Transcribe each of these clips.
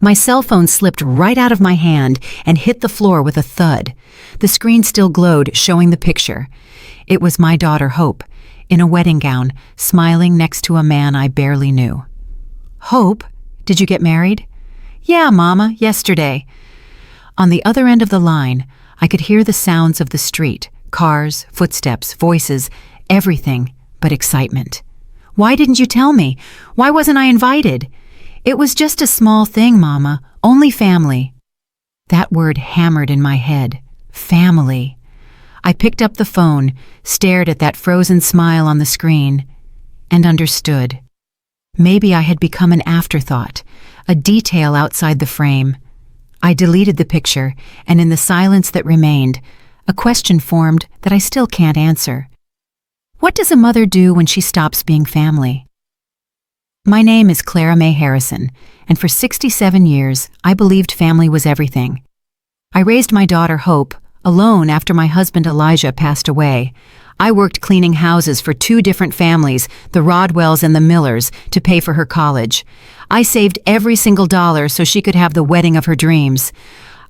My cell phone slipped right out of my hand and hit the floor with a thud. The screen still glowed, showing the picture. It was my daughter, Hope, in a wedding gown, smiling next to a man I barely knew. "Hope, did you get married?" "Yeah, Mama, yesterday." On the other end of the line, I could hear the sounds of the street, cars, footsteps, voices, everything but excitement. "Why didn't you tell me? Why wasn't I invited?" "It was just a small thing, Mama, only family." That word hammered in my head. Family. I picked up the phone, stared at that frozen smile on the screen, and understood. Maybe I had become an afterthought, a detail outside the frame. I deleted the picture, and in the silence that remained, a question formed that I still can't answer. What does a mother do when she stops being family? My name is Clara Mae Harrison, and for 67 years, I believed family was everything. I raised my daughter Hope alone after my husband Elijah passed away. I worked cleaning houses for 2 different families, the Rodwells and the Millers, to pay for her college. I saved every single dollar so she could have the wedding of her dreams.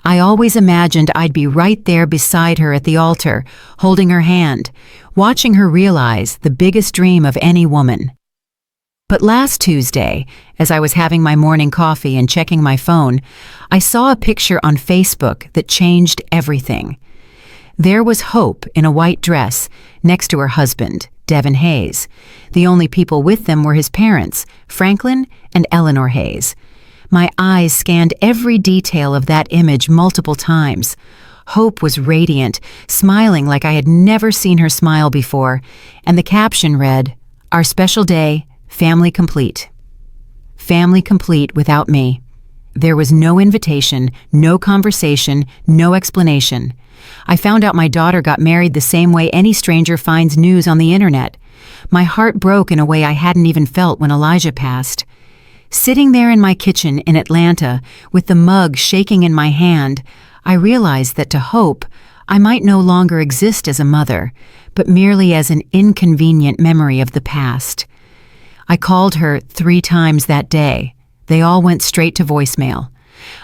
I always imagined I'd be right there beside her at the altar, holding her hand, watching her realize the biggest dream of any woman. But last Tuesday, as I was having my morning coffee and checking my phone, I saw a picture on Facebook that changed everything. There was Hope in a white dress next to her husband, Devin Hayes. The only people with them were his parents, Franklin and Eleanor Hayes. My eyes scanned every detail of that image multiple times. Hope was radiant, smiling like I had never seen her smile before, and the caption read, "Our special day, family complete." Family complete without me. There was no invitation, no conversation, no explanation. I found out my daughter got married the same way any stranger finds news on the internet. My heart broke in a way I hadn't even felt when Elijah passed. Sitting there in my kitchen in Atlanta, with the mug shaking in my hand, I realized that to Hope, I might no longer exist as a mother, but merely as an inconvenient memory of the past. I called her 3 times that day. They all went straight to voicemail.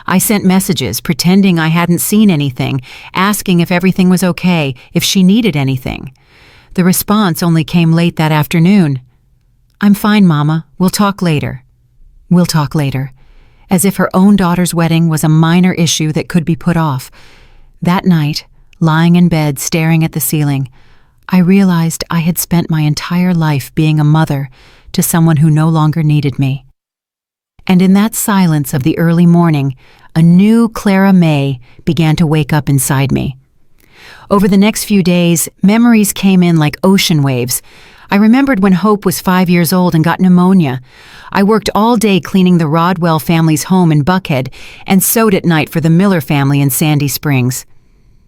I sent messages pretending I hadn't seen anything, asking if everything was okay, if she needed anything. The response only came late that afternoon. "I'm fine, Mama. We'll talk later." "We'll talk later." As if her own daughter's wedding was a minor issue that could be put off. That night, lying in bed staring at the ceiling, I realized I had spent my entire life being a mother to someone who no longer needed me. And in that silence of the early morning, a new Clara Mae began to wake up inside me. Over the next few days, memories came in like ocean waves. I remembered when Hope was 5 years old and got pneumonia. I worked all day cleaning the Rodwell family's home in Buckhead and sewed at night for the Miller family in Sandy Springs.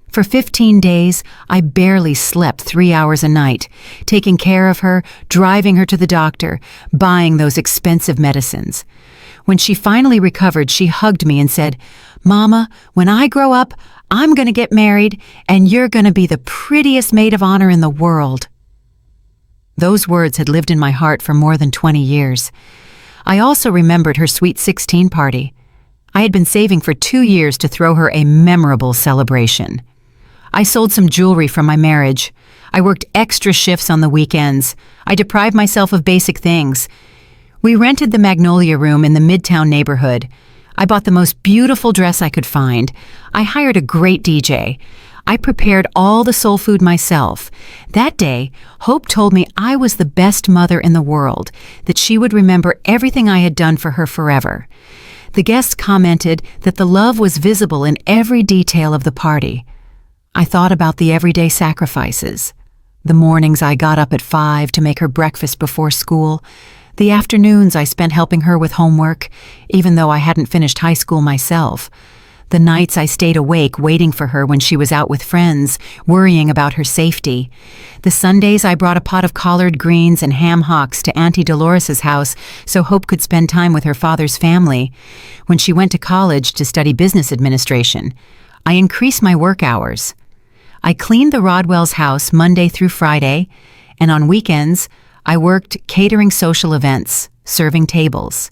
For 15 days, I barely slept 3 hours a night, taking care of her, driving her to the doctor, buying those expensive medicines. When she finally recovered, she hugged me and said, "Mama, when I grow up, I'm going to get married, and you're going to be the prettiest maid of honor in the world." Those words had lived in my heart for more than 20 years. I also remembered her sweet 16 party. I had been saving for 2 years to throw her a memorable celebration. I sold some jewelry from my marriage. I worked extra shifts on the weekends. I deprived myself of basic things. We rented the Magnolia Room in the Midtown neighborhood. I bought the most beautiful dress I could find. I hired a great DJ. I prepared all the soul food myself. That day, Hope told me I was the best mother in the world, that she would remember everything I had done for her forever. The guests commented that the love was visible in every detail of the party. I thought about the everyday sacrifices. The mornings I got up at 5 to make her breakfast before school. The afternoons I spent helping her with homework, even though I hadn't finished high school myself. The nights I stayed awake waiting for her when she was out with friends, worrying about her safety. The Sundays I brought a pot of collard greens and ham hocks to Auntie Dolores's house so Hope could spend time with her father's family. When she went to college to study business administration, I increased my work hours. I cleaned the Rodwell's house Monday through Friday, and on weekends, I worked catering social events, serving tables.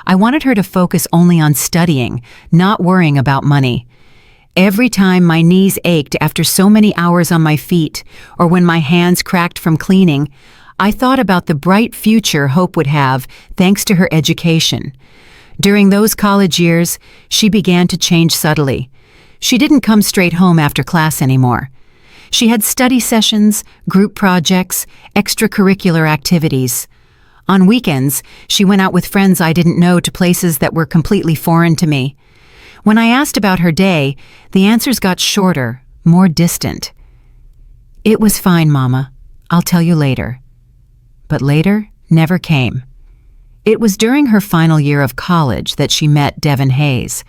I wanted her to focus only on studying, not worrying about money. Every time my knees ached after so many hours on my feet, or when my hands cracked from cleaning, I thought about the bright future Hope would have thanks to her education. During those college years, she began to change subtly. She didn't come straight home after class anymore. She had study sessions, group projects, extracurricular activities. On weekends, she went out with friends I didn't know to places that were completely foreign to me. When I asked about her day, the answers got shorter, more distant. "It was fine, Mama. I'll tell you later." But later never came. It was during her final year of college that she met Devin Hayes.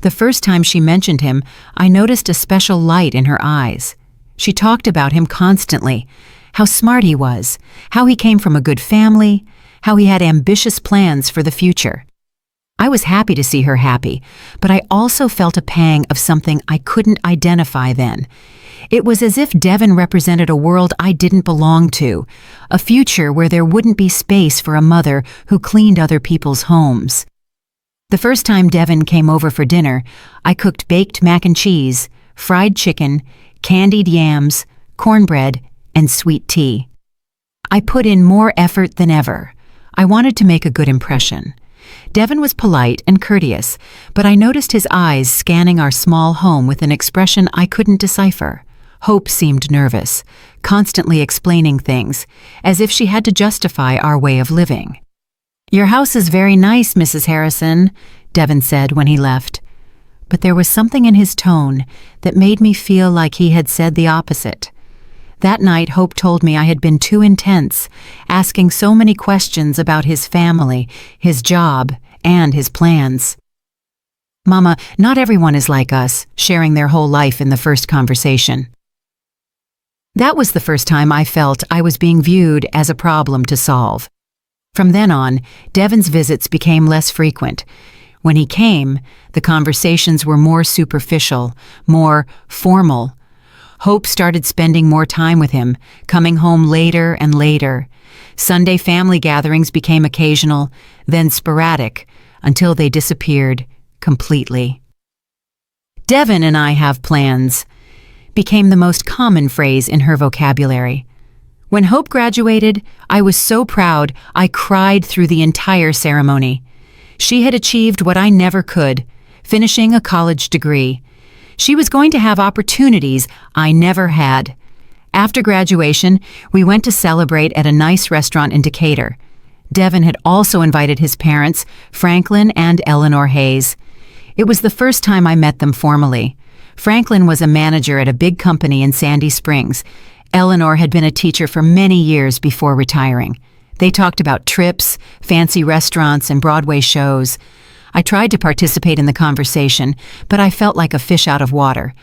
The first time she mentioned him, I noticed a special light in her eyes. She talked about him constantly, how smart he was, how he came from a good family, how he had ambitious plans for the future. I was happy to see her happy, but I also felt a pang of something I couldn't identify then. It was as if Devin represented a world I didn't belong to, a future where there wouldn't be space for a mother who cleaned other people's homes. The first time Devin came over for dinner, I cooked baked mac and cheese, fried chicken, candied yams, cornbread, and sweet tea. I put in more effort than ever. I wanted to make a good impression. Devin was polite and courteous, but I noticed his eyes scanning our small home with an expression I couldn't decipher. Hope seemed nervous, constantly explaining things, as if she had to justify our way of living. "Your house is very nice, Mrs. Harrison," Devin said when he left. But there was something in his tone that made me feel like he had said the opposite. That night, Hope told me I had been too intense, asking so many questions about his family, his job, and his plans. "Mama, not everyone is like us, sharing their whole life in the first conversation." That was the first time I felt I was being viewed as a problem to solve. From then on, Devin's visits became less frequent. When he came, the conversations were more superficial, more formal. Hope started spending more time with him, coming home later and later. Sunday family gatherings became occasional, then sporadic, until they disappeared completely. "Devin and I have plans," became the most common phrase in her vocabulary. When Hope graduated, I was so proud I cried through the entire ceremony. She had achieved what I never could, finishing a college degree. She was going to have opportunities I never had. After graduation, we went to celebrate at a nice restaurant in Decatur. Devin had also invited his parents, Franklin and Eleanor Hayes. It was the first time I met them formally. Franklin was a manager at a big company in Sandy Springs. Eleanor had been a teacher for many years before retiring. They talked about trips, fancy restaurants, and Broadway shows. I tried to participate in the conversation, but I felt like a fish out of water.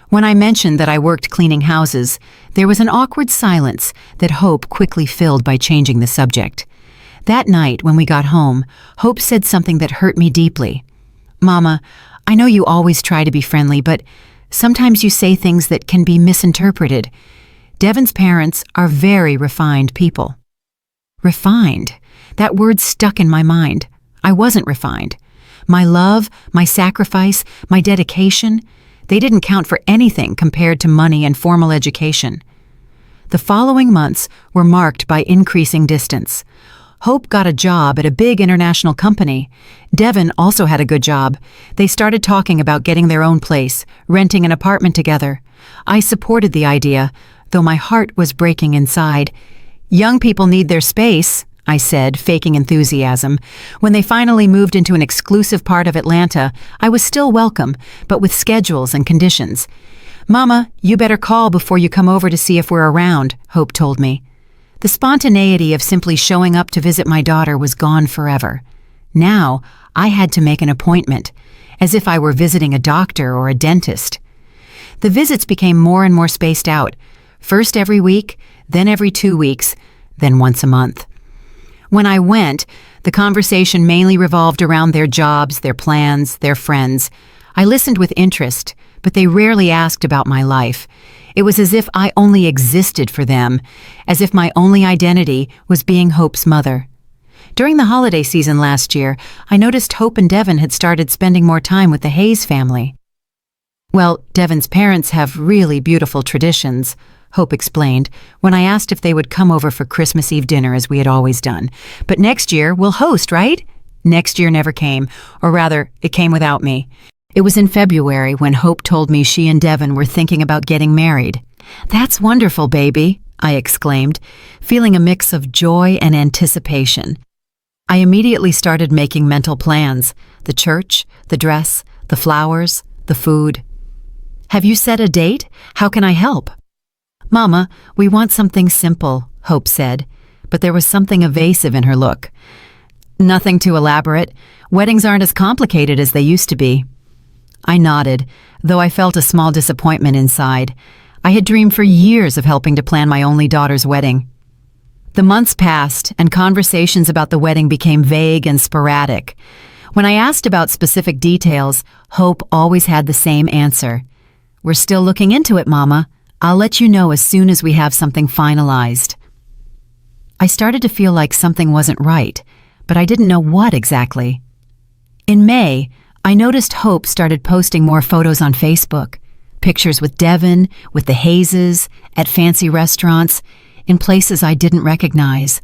When I mentioned that I worked cleaning houses, there was an awkward silence that Hope quickly filled by changing the subject. That night, when we got home, Hope said something that hurt me deeply. "Mama, I know you always try to be friendly, but sometimes you say things that can be misinterpreted. Devin's parents are very refined people." Refined? That word stuck in my mind. I wasn't refined. My love, my sacrifice, my dedication, they didn't count for anything compared to money and formal education. The following months were marked by increasing distance. Hope got a job at a big international company. Devin also had a good job. They started talking about getting their own place, renting an apartment together. I supported the idea, though my heart was breaking inside. "Young people need their space," I said, faking enthusiasm. When they finally moved into an exclusive part of Atlanta, I was still welcome, but with schedules and conditions. "Mama, you better call before you come over to see if we're around," Hope told me. The spontaneity of simply showing up to visit my daughter was gone forever. Now, I had to make an appointment, as if I were visiting a doctor or a dentist. The visits became more and more spaced out, first every week, then every 2 weeks, then once a month. When I went, the conversation mainly revolved around their jobs, their plans, their friends. I listened with interest, but they rarely asked about my life. It was as if I only existed for them, as if my only identity was being Hope's mother. During the holiday season last year, I noticed Hope and Devin had started spending more time with the Hayes family. Well, Devin's parents have really beautiful traditions, Hope explained, when I asked if they would come over for Christmas Eve dinner as we had always done. But next year, we'll host, right? Next year never came, or rather, it came without me. It was in February when Hope told me she and Devin were thinking about getting married. "That's wonderful, baby," I exclaimed, feeling a mix of joy and anticipation. I immediately started making mental plans: the church, the dress, the flowers, the food. "Have you set a date? How can I help?" "Mama, we want something simple," Hope said, but there was something evasive in her look. "Nothing too elaborate. Weddings aren't as complicated as they used to be." I nodded, though I felt a small disappointment inside. I had dreamed for years of helping to plan my only daughter's wedding. The months passed, and conversations about the wedding became vague and sporadic. When I asked about specific details, Hope always had the same answer. "We're still looking into it, Mama. I'll let you know as soon as we have something finalized." I started to feel like something wasn't right, but I didn't know what exactly. In May, I noticed Hope started posting more photos on Facebook. Pictures with Devin, with the Hayeses, at fancy restaurants, in places I didn't recognize.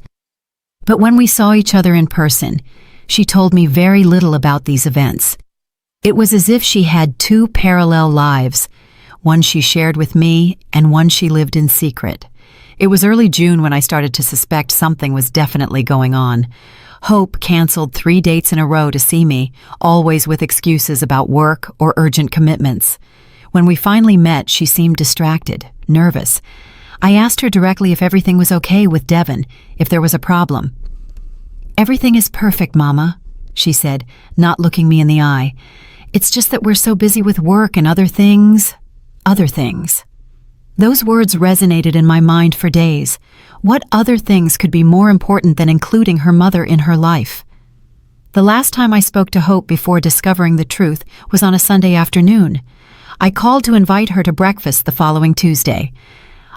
But when we saw each other in person, she told me very little about these events. It was as if she had two parallel lives, one she shared with me and one she lived in secret. It was early June when I started to suspect something was definitely going on. Hope canceled 3 dates in a row to see me, always with excuses about work or urgent commitments. When we finally met, she seemed distracted, nervous. I asked her directly if everything was okay with Devin, if there was a problem. "Everything is perfect, Mama," she said, not looking me in the eye. "It's just that we're so busy with work and other things. Those words resonated in my mind for days. What other things could be more important than including her mother in her life? The last time I spoke to Hope before discovering the truth was on a Sunday afternoon. I called to invite her to breakfast the following Tuesday.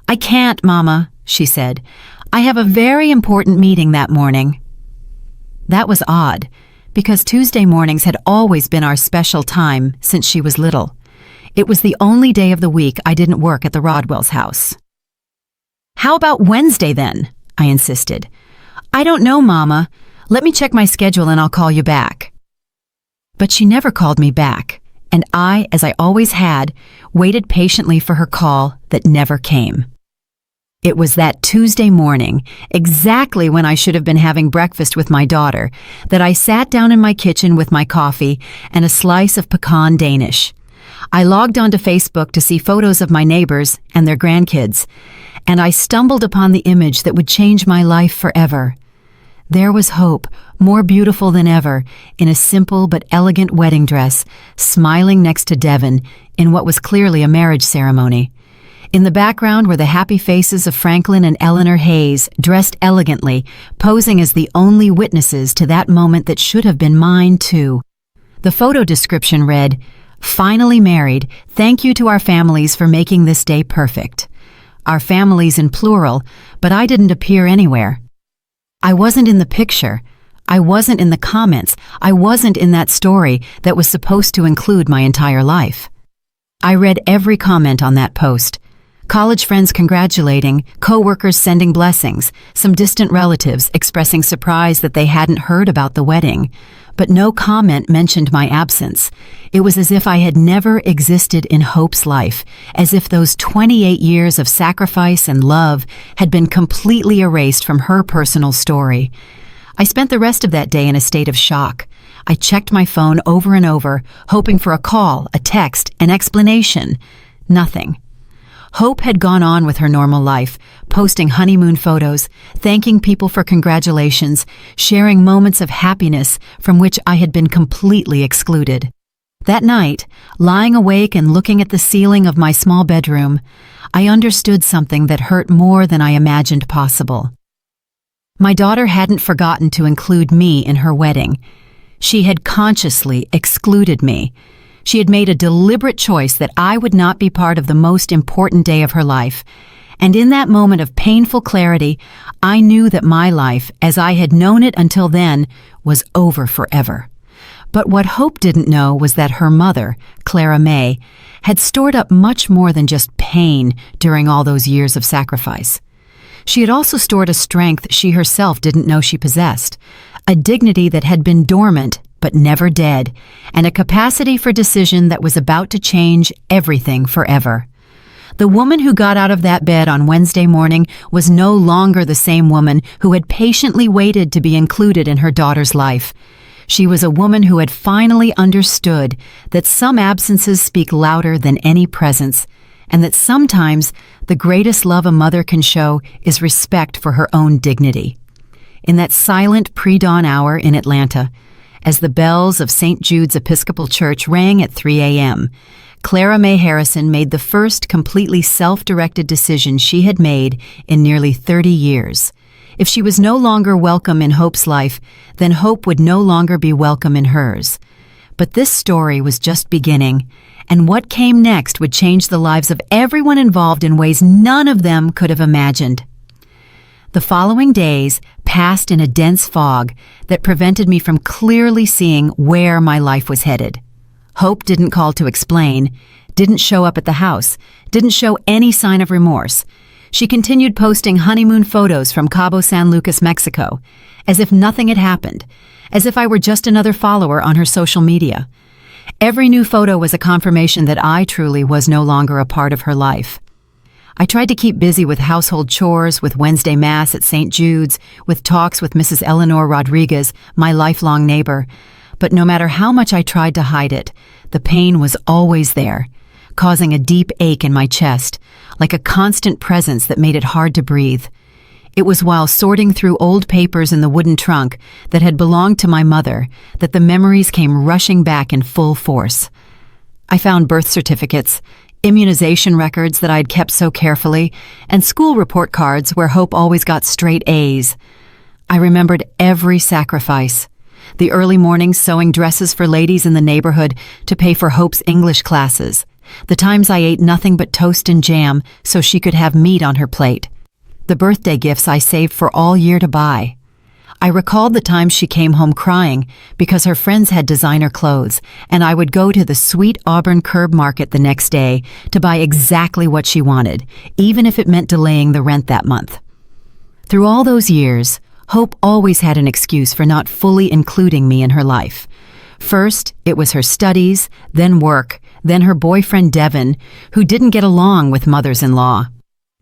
"I can't, Mama," she said. "I have a very important meeting that morning." That was odd, because Tuesday mornings had always been our special time since she was little. It was the only day of the week I didn't work at the Rodwell's house. "How about Wednesday then?" I insisted. "I don't know, Mama. Let me check my schedule and I'll call you back." But she never called me back, and I, as I always had, waited patiently for her call that never came. It was that Tuesday morning, exactly when I should have been having breakfast with my daughter, that I sat down in my kitchen with my coffee and a slice of pecan Danish. I logged onto Facebook to see photos of my neighbors and their grandkids, and I stumbled upon the image that would change my life forever. There was Hope, more beautiful than ever, in a simple but elegant wedding dress, smiling next to Devin in what was clearly a marriage ceremony. In the background were the happy faces of Franklin and Eleanor Hayes, dressed elegantly, posing as the only witnesses to that moment that should have been mine too. The photo description read, "Finally married, thank you to our families for making this day perfect." Our families in plural, but I didn't appear anywhere. I wasn't in the picture. I wasn't in the comments. I wasn't in that story that was supposed to include my entire life. I read every comment on that post. College friends congratulating, co-workers sending blessings, some distant relatives expressing surprise that they hadn't heard about the wedding. But no comment mentioned my absence. It was as if I had never existed in Hope's life, as if those 28 years of sacrifice and love had been completely erased from her personal story. I spent the rest of that day in a state of shock. I checked my phone over and over, hoping for a call, a text, an explanation. Nothing. Hope had gone on with her normal life, posting honeymoon photos, thanking people for congratulations, sharing moments of happiness from which I had been completely excluded. That night, lying awake and looking at the ceiling of my small bedroom, I understood something that hurt more than I imagined possible. My daughter hadn't forgotten to include me in her wedding. She had consciously excluded me. She had made a deliberate choice that I would not be part of the most important day of her life, And in that moment of painful clarity, I knew that my life, as I had known it until then, was over forever. But what Hope didn't know was that her mother, Clara May, had stored up much more than just pain during all those years of sacrifice. She had also stored a strength she herself didn't know she possessed, a dignity that had been dormant but never dead, and a capacity for decision that was about to change everything forever. The woman who got out of that bed on Wednesday morning was no longer the same woman who had patiently waited to be included in her daughter's life. She was a woman who had finally understood that some absences speak louder than any presence, and that sometimes the greatest love a mother can show is respect for her own dignity. In that silent pre-dawn hour in Atlanta, as the bells of St. Jude's Episcopal Church rang at 3 a.m., Clara May Harrison made the first completely self-directed decision she had made in nearly 30 years. If she was no longer welcome in Hope's life, then Hope would no longer be welcome in hers. But this story was just beginning, and what came next would change the lives of everyone involved in ways none of them could have imagined. The following days passed in a dense fog that prevented me from clearly seeing where my life was headed. Hope didn't call to explain, didn't show up at the house, didn't show any sign of remorse. She continued posting honeymoon photos from Cabo San Lucas, Mexico, as if nothing had happened, as if I were just another follower on her social media. Every new photo was a confirmation that I truly was no longer a part of her life. I tried to keep busy with household chores, with Wednesday Mass at St. Jude's, with talks with Mrs. Eleanor Rodriguez, my lifelong neighbor. But no matter how much I tried to hide it, the pain was always there, causing a deep ache in my chest, like a constant presence that made it hard to breathe. It was while sorting through old papers in the wooden trunk that had belonged to my mother that the memories came rushing back in full force. I found birth certificates, immunization records that I'd kept so carefully, and school report cards where Hope always got straight A's. I remembered every sacrifice. The early mornings sewing dresses for ladies in the neighborhood to pay for Hope's English classes. The times I ate nothing but toast and jam so she could have meat on her plate. The birthday gifts I saved for all year to buy. I recalled the times she came home crying because her friends had designer clothes, and I would go to the sweet Auburn Curb Market the next day to buy exactly what she wanted, even if it meant delaying the rent that month. Through all those years, Hope always had an excuse for not fully including me in her life. First, it was her studies, then work, then her boyfriend Devin, who didn't get along with mothers-in-law.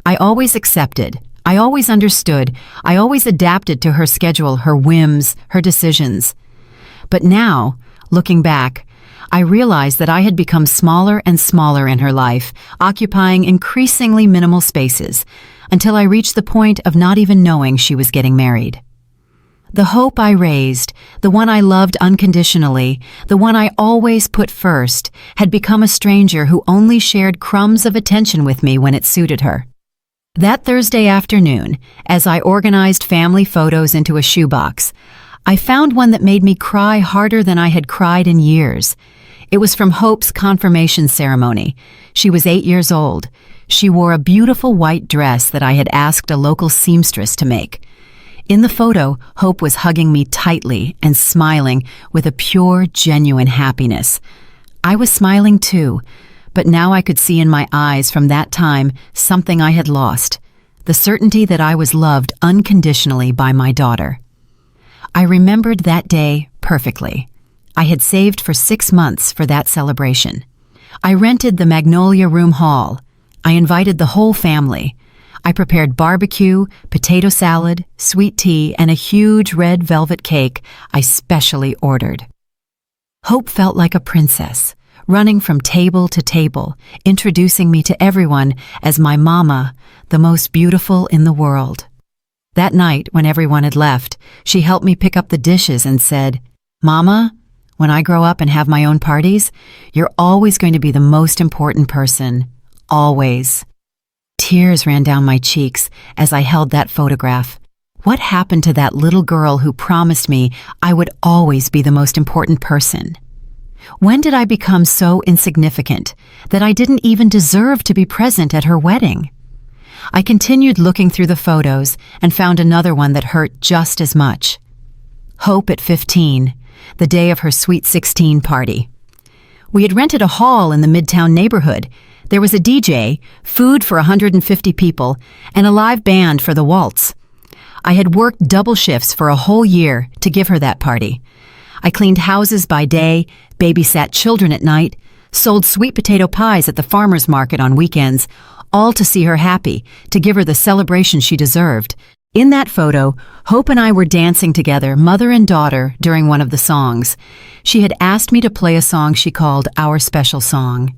I always accepted, I always understood, I always adapted to her schedule, her whims, her decisions. But now, looking back, I realized that I had become smaller and smaller in her life, occupying increasingly minimal spaces, until I reached the point of not even knowing she was getting married. The Hope I raised, the one I loved unconditionally, the one I always put first, had become a stranger who only shared crumbs of attention with me when it suited her. That Thursday afternoon, as I organized family photos into a shoebox, I found one that made me cry harder than I had cried in years. It was from Hope's confirmation ceremony. She was 8 years old. She wore a beautiful white dress that I had asked a local seamstress to make. In the photo, Hope was hugging me tightly and smiling with a pure, genuine happiness. I was smiling too, but now I could see in my eyes from that time something I had lost, the certainty that I was loved unconditionally by my daughter. I remembered that day perfectly. I had saved for 6 months for that celebration. I rented the Magnolia Room Hall. I invited the whole family. I prepared barbecue, potato salad, sweet tea, and a huge red velvet cake I specially ordered. Hope felt like a princess, running from table to table, introducing me to everyone as my mama, the most beautiful in the world. That night, when everyone had left, she helped me pick up the dishes and said, "Mama, when I grow up and have my own parties, you're always going to be the most important person. Always." Tears ran down my cheeks as I held that photograph. What happened to that little girl who promised me I would always be the most important person? When did I become so insignificant that I didn't even deserve to be present at her wedding? I continued looking through the photos and found another one that hurt just as much. Hope at 15, the day of her Sweet 16 party. We had rented a hall in the Midtown neighborhood. There was a DJ, food for 150 people, and a live band for the waltz. I had worked double shifts for a whole year to give her that party. I cleaned houses by day, babysat children at night, sold sweet potato pies at the farmer's market on weekends, all to see her happy, to give her the celebration she deserved. In that photo, Hope and I were dancing together, mother and daughter, during one of the songs. She had asked me to play a song she called Our Special Song.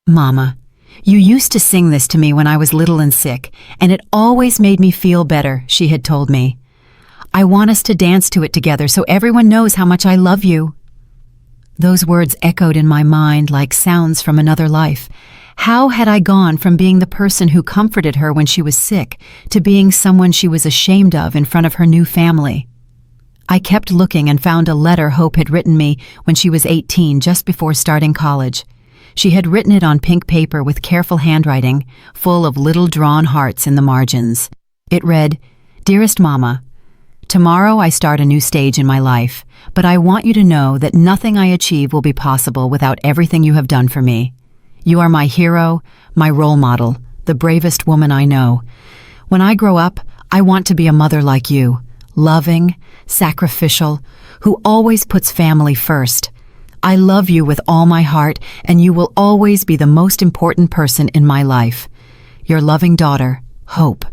"Mama, you used to sing this to me when I was little and sick, and it always made me feel better," she had told me. "I want us to dance to it together so everyone knows how much I love you." Those words echoed in my mind like sounds from another life. How had I gone from being the person who comforted her when she was sick to being someone she was ashamed of in front of her new family? I kept looking and found a letter Hope had written me when she was 18, just before starting college. She had written it on pink paper with careful handwriting, full of little drawn hearts in the margins. It read, "Dearest Mama, tomorrow I start a new stage in my life, but I want you to know that nothing I achieve will be possible without everything you have done for me. You are my hero, my role model, the bravest woman I know. When I grow up, I want to be a mother like you, loving, sacrificial, who always puts family first. I love you with all my heart, and you will always be the most important person in my life. Your loving daughter, Hope."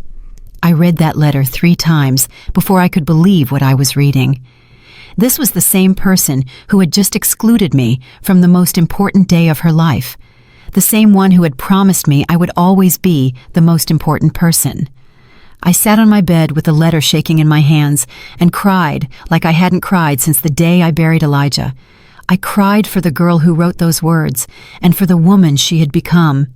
I read that letter 3 times before I could believe what I was reading. This was the same person who had just excluded me from the most important day of her life. The same one who had promised me I would always be the most important person. I sat on my bed with the letter shaking in my hands and cried like I hadn't cried since the day I buried Elijah. I cried for the girl who wrote those words and for the woman she had become.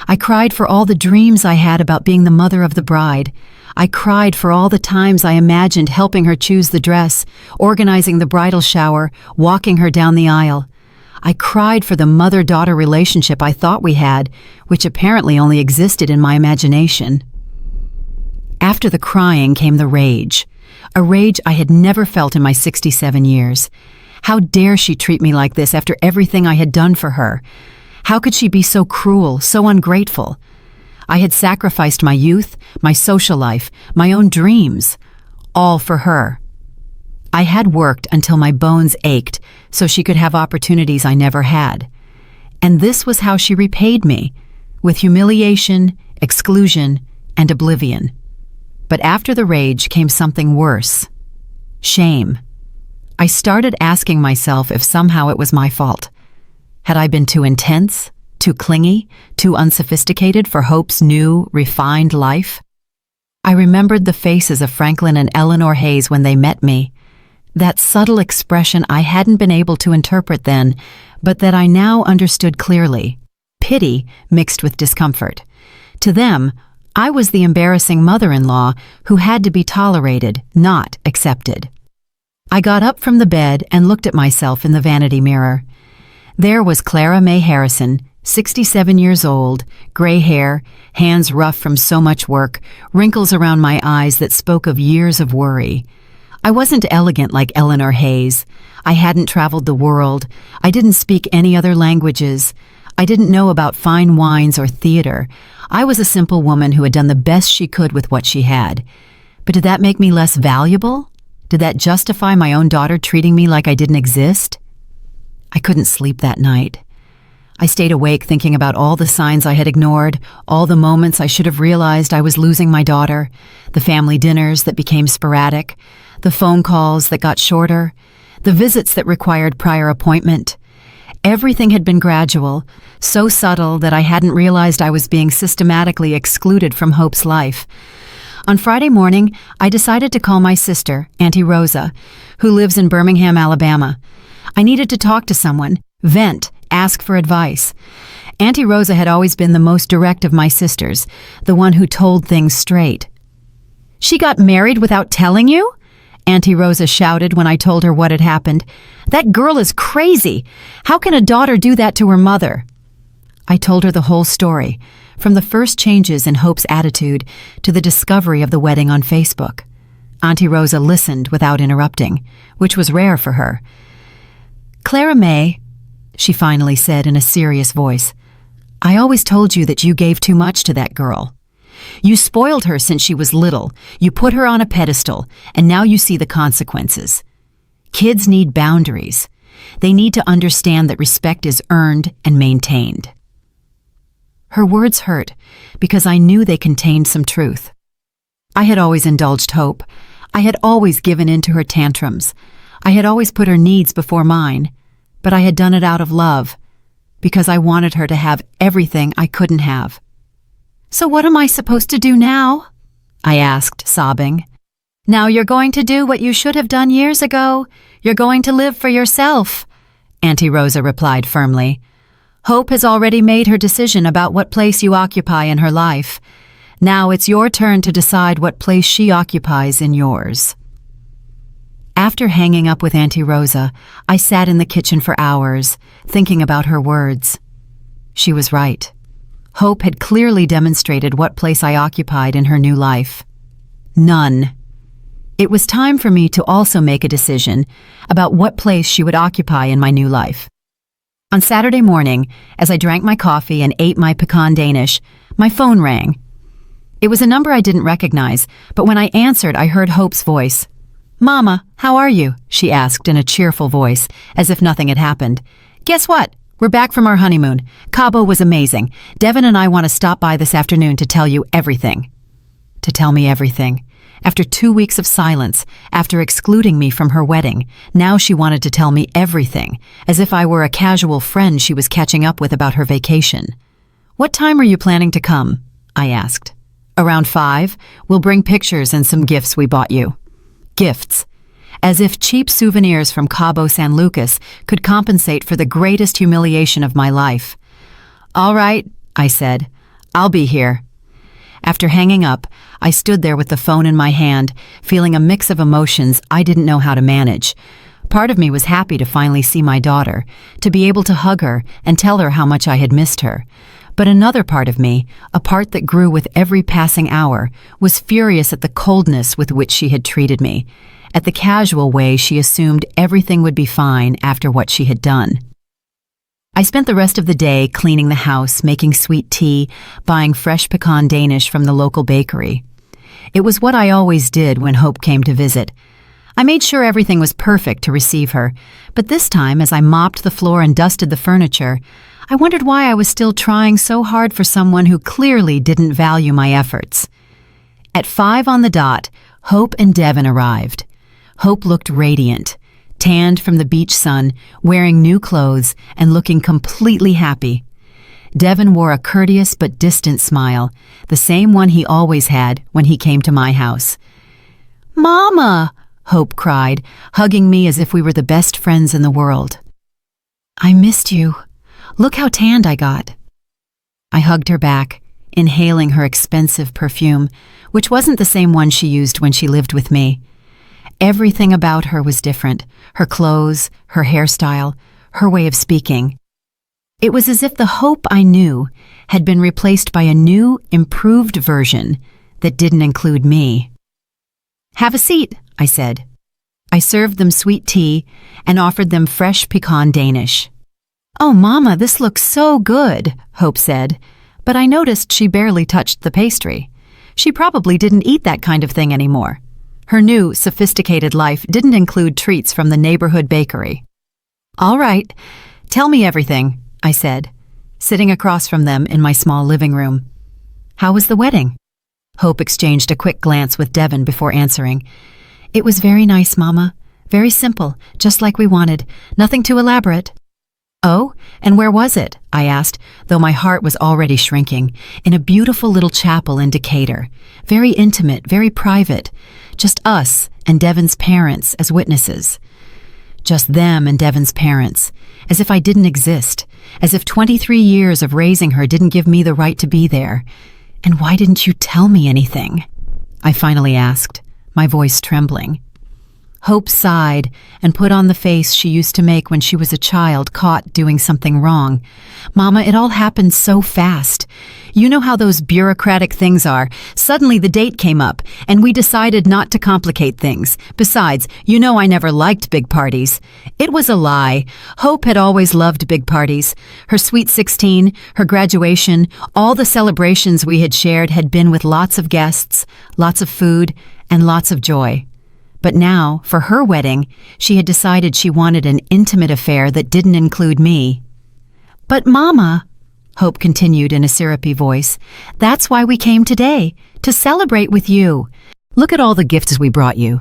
I cried for all the dreams I had about being the mother of the bride. I cried for all the times I imagined helping her choose the dress, organizing the bridal shower, walking her down the aisle. I cried for the mother-daughter relationship I thought we had, which apparently only existed in my imagination. After the crying came the rage, a rage I had never felt in my 67 years. How dare she treat me like this after everything I had done for her? How could she be so cruel, so ungrateful? I had sacrificed my youth, my social life, my own dreams, all for her. I had worked until my bones ached so she could have opportunities I never had. And this was how she repaid me, with humiliation, exclusion, and oblivion. But after the rage came something worse. Shame. I started asking myself if somehow it was my fault. Had I been too intense, too clingy, too unsophisticated for Hope's new, refined life? I remembered the faces of Franklin and Eleanor Hayes when they met me. That subtle expression I hadn't been able to interpret then, but that I now understood clearly. Pity mixed with discomfort. To them, I was the embarrassing mother-in-law who had to be tolerated, not accepted. I got up from the bed and looked at myself in the vanity mirror. There was Clara May Harrison, 67 years old, gray hair, hands rough from so much work, wrinkles around my eyes that spoke of years of worry. I wasn't elegant like Eleanor Hayes. I hadn't traveled the world. I didn't speak any other languages. I didn't know about fine wines or theater. I was a simple woman who had done the best she could with what she had. But did that make me less valuable? Did that justify my own daughter treating me like I didn't exist? I couldn't sleep that night. I stayed awake thinking about all the signs I had ignored, all the moments I should have realized I was losing my daughter, the family dinners that became sporadic, the phone calls that got shorter, the visits that required prior appointment. Everything had been gradual, so subtle that I hadn't realized I was being systematically excluded from Hope's life. On Friday morning, I decided to call my sister, Auntie Rosa, who lives in Birmingham, Alabama. I needed to talk to someone, vent, ask for advice. Auntie Rosa had always been the most direct of my sisters, the one who told things straight. "She got married without telling you?" Auntie Rosa shouted when I told her what had happened. "That girl is crazy. How can a daughter do that to her mother?" I told her the whole story, from the first changes in Hope's attitude to the discovery of the wedding on Facebook. Auntie Rosa listened without interrupting, which was rare for her. "Clara May," she finally said in a serious voice, "I always told you that you gave too much to that girl. You spoiled her since she was little, you put her on a pedestal, and now you see the consequences. Kids need boundaries. They need to understand that respect is earned and maintained." Her words hurt because I knew they contained some truth. I had always indulged Hope. I had always given in to her tantrums. I had always put her needs before mine, but I had done it out of love, because I wanted her to have everything I couldn't have. "So what am I supposed to do now?" I asked, sobbing. "Now you're going to do what you should have done years ago. You're going to live for yourself," Auntie Rosa replied firmly. "Hope has already made her decision about what place you occupy in her life. Now it's your turn to decide what place she occupies in yours." After hanging up with Auntie Rosa, I sat in the kitchen for hours, thinking about her words. She was right. Hope had clearly demonstrated what place I occupied in her new life. None. It was time for me to also make a decision about what place she would occupy in my new life. On Saturday morning, as I drank my coffee and ate my pecan Danish, my phone rang. It was a number I didn't recognize, but when I answered, I heard Hope's voice. "Mama, how are you?" she asked in a cheerful voice, as if nothing had happened. "Guess what? We're back from our honeymoon. Cabo was amazing. Devin and I want to stop by this afternoon to tell you everything." To tell me everything. After 2 weeks of silence, after excluding me from her wedding, now she wanted to tell me everything, as if I were a casual friend she was catching up with about her vacation. "What time are you planning to come?" I asked. "Around 5. We'll bring pictures and some gifts we bought you." Gifts. As if cheap souvenirs from Cabo San Lucas could compensate for the greatest humiliation of my life. "All right," I said. "I'll be here." After hanging up, I stood there with the phone in my hand, feeling a mix of emotions I didn't know how to manage. Part of me was happy to finally see my daughter, to be able to hug her and tell her how much I had missed her. But another part of me, a part that grew with every passing hour, was furious at the coldness with which she had treated me, at the casual way she assumed everything would be fine after what she had done. I spent the rest of the day cleaning the house, making sweet tea, buying fresh pecan Danish from the local bakery. It was what I always did when Hope came to visit. I made sure everything was perfect to receive her, but this time, as I mopped the floor and dusted the furniture, I wondered why I was still trying so hard for someone who clearly didn't value my efforts. At 5 on the dot, Hope and Devin arrived. Hope looked radiant, tanned from the beach sun, wearing new clothes and looking completely happy. Devin wore a courteous but distant smile, the same one he always had when he came to my house. "Mama!" Hope cried, hugging me as if we were the best friends in the world. "I missed you. Look how tanned I got." I hugged her back, inhaling her expensive perfume, which wasn't the same one she used when she lived with me. Everything about her was different, her clothes, her hairstyle, her way of speaking. It was as if the Hope I knew had been replaced by a new, improved version that didn't include me. "Have a seat," I said. I served them sweet tea and offered them fresh pecan Danish. "Oh, Mama, this looks so good," Hope said, but I noticed she barely touched the pastry. She probably didn't eat that kind of thing anymore. Her new, sophisticated life didn't include treats from the neighborhood bakery. "All right, tell me everything," I said, sitting across from them in my small living room. "How was the wedding?" Hope exchanged a quick glance with Devin before answering. "It was very nice, Mama. Very simple, just like we wanted. Nothing too elaborate." "Oh, and where was it?" I asked, though my heart was already shrinking. "In a beautiful little chapel in Decatur. Very intimate, very private. Just us and Devin's parents as witnesses. Just them and Devin's parents, as if I didn't exist, as if 23 years of raising her didn't give me the right to be there. And why didn't you tell me anything?" I finally asked, my voice trembling. Hope sighed and put on the face she used to make when she was a child caught doing something wrong. Mama, it all happened so fast. You know how those bureaucratic things are. Suddenly the date came up, and we decided not to complicate things. Besides, you know I never liked big parties. It was a lie. Hope had always loved big parties. Her sweet 16, her graduation, all the celebrations we had shared had been with lots of guests, lots of food, and lots of joy. But now, for her wedding, she had decided she wanted an intimate affair that didn't include me. "But Mama," Hope continued in a syrupy voice, "that's why we came today, to celebrate with you. Look at all the gifts we brought you."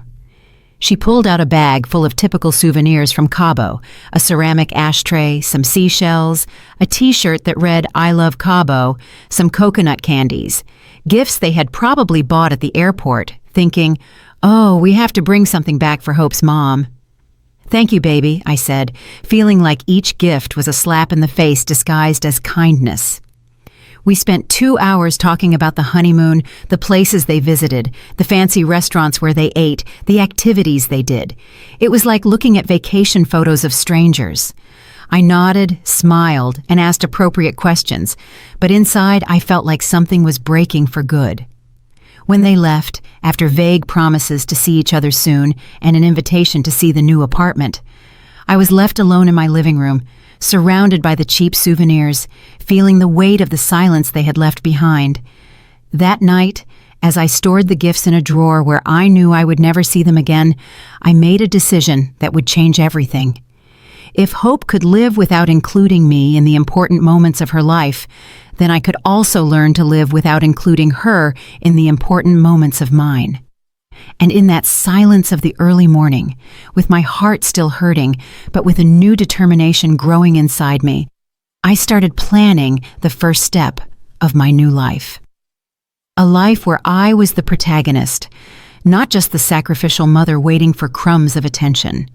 She pulled out a bag full of typical souvenirs from Cabo, a ceramic ashtray, some seashells, a t-shirt that read "I love Cabo," some coconut candies, gifts they had probably bought at the airport, thinking, "Oh, we have to bring something back for Hope's mom." "Thank you, baby," I said, feeling like each gift was a slap in the face disguised as kindness. We spent 2 hours talking about the honeymoon, the places they visited, the fancy restaurants where they ate, the activities they did. It was like looking at vacation photos of strangers. I nodded, smiled, and asked appropriate questions, but inside I felt like something was breaking for good. When they left, after vague promises to see each other soon and an invitation to see the new apartment, I was left alone in my living room, surrounded by the cheap souvenirs, feeling the weight of the silence they had left behind. That night, as I stored the gifts in a drawer where I knew I would never see them again, I made a decision that would change everything. If Hope could live without including me in the important moments of her life, then I could also learn to live without including her in the important moments of mine. And in that silence of the early morning, with my heart still hurting, but with a new determination growing inside me, I started planning the first step of my new life. A life where I was the protagonist, not just the sacrificial mother waiting for crumbs of attention.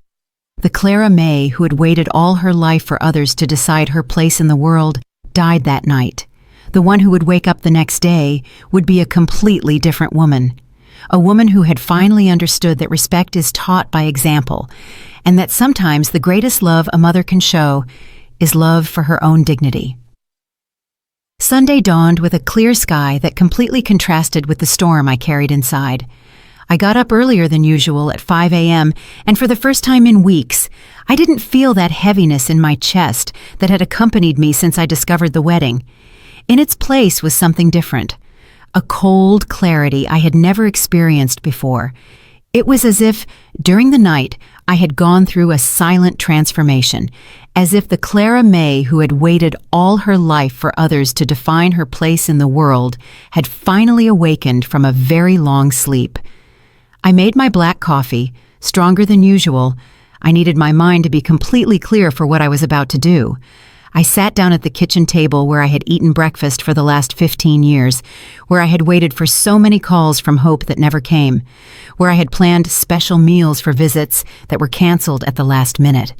The Clara May who had waited all her life for others to decide her place in the world died that night. The one who would wake up the next day would be a completely different woman. A woman who had finally understood that respect is taught by example, and that sometimes the greatest love a mother can show is love for her own dignity. Sunday dawned with a clear sky that completely contrasted with the storm I carried inside. I got up earlier than usual at 5 a.m., and for the first time in weeks, I didn't feel that heaviness in my chest that had accompanied me since I discovered the wedding. In its place was something different, a cold clarity I had never experienced before. It was as if, during the night, I had gone through a silent transformation, as if the Clara May who had waited all her life for others to define her place in the world had finally awakened from a very long sleep. I made my black coffee, stronger than usual. I needed my mind to be completely clear for what I was about to do. I sat down at the kitchen table where I had eaten breakfast for the last 15 years, where I had waited for so many calls from Hope that never came, where I had planned special meals for visits that were canceled at the last minute.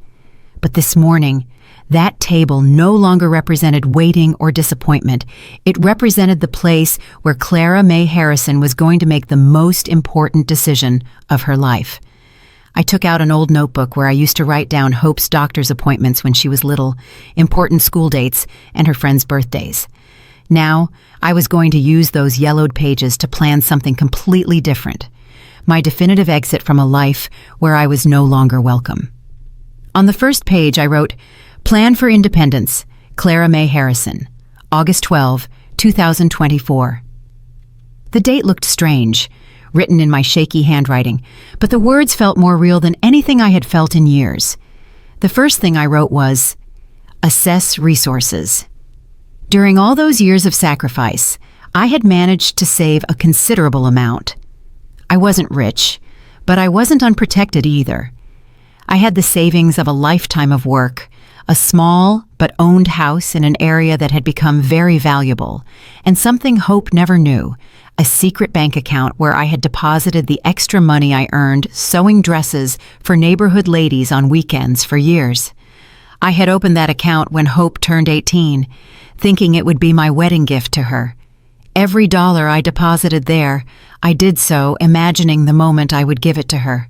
But this morning, that table no longer represented waiting or disappointment. It represented the place where Clara May Harrison was going to make the most important decision of her life. I took out an old notebook where I used to write down Hope's doctor's appointments when she was little, important school dates, and her friends' birthdays. Now, I was going to use those yellowed pages to plan something completely different, my definitive exit from a life where I was no longer welcome. On the first page, I wrote, "Plan for Independence, Clara May Harrison, August 12, 2024. The date looked strange, written in my shaky handwriting, but the words felt more real than anything I had felt in years. The first thing I wrote was, "Assess resources." During all those years of sacrifice, I had managed to save a considerable amount. I wasn't rich, but I wasn't unprotected either. I had the savings of a lifetime of work, a small but owned house in an area that had become very valuable, and something Hope never knew, a secret bank account where I had deposited the extra money I earned sewing dresses for neighborhood ladies on weekends for years. I had opened that account when Hope turned 18, thinking it would be my wedding gift to her. Every dollar I deposited there, I did so imagining the moment I would give it to her.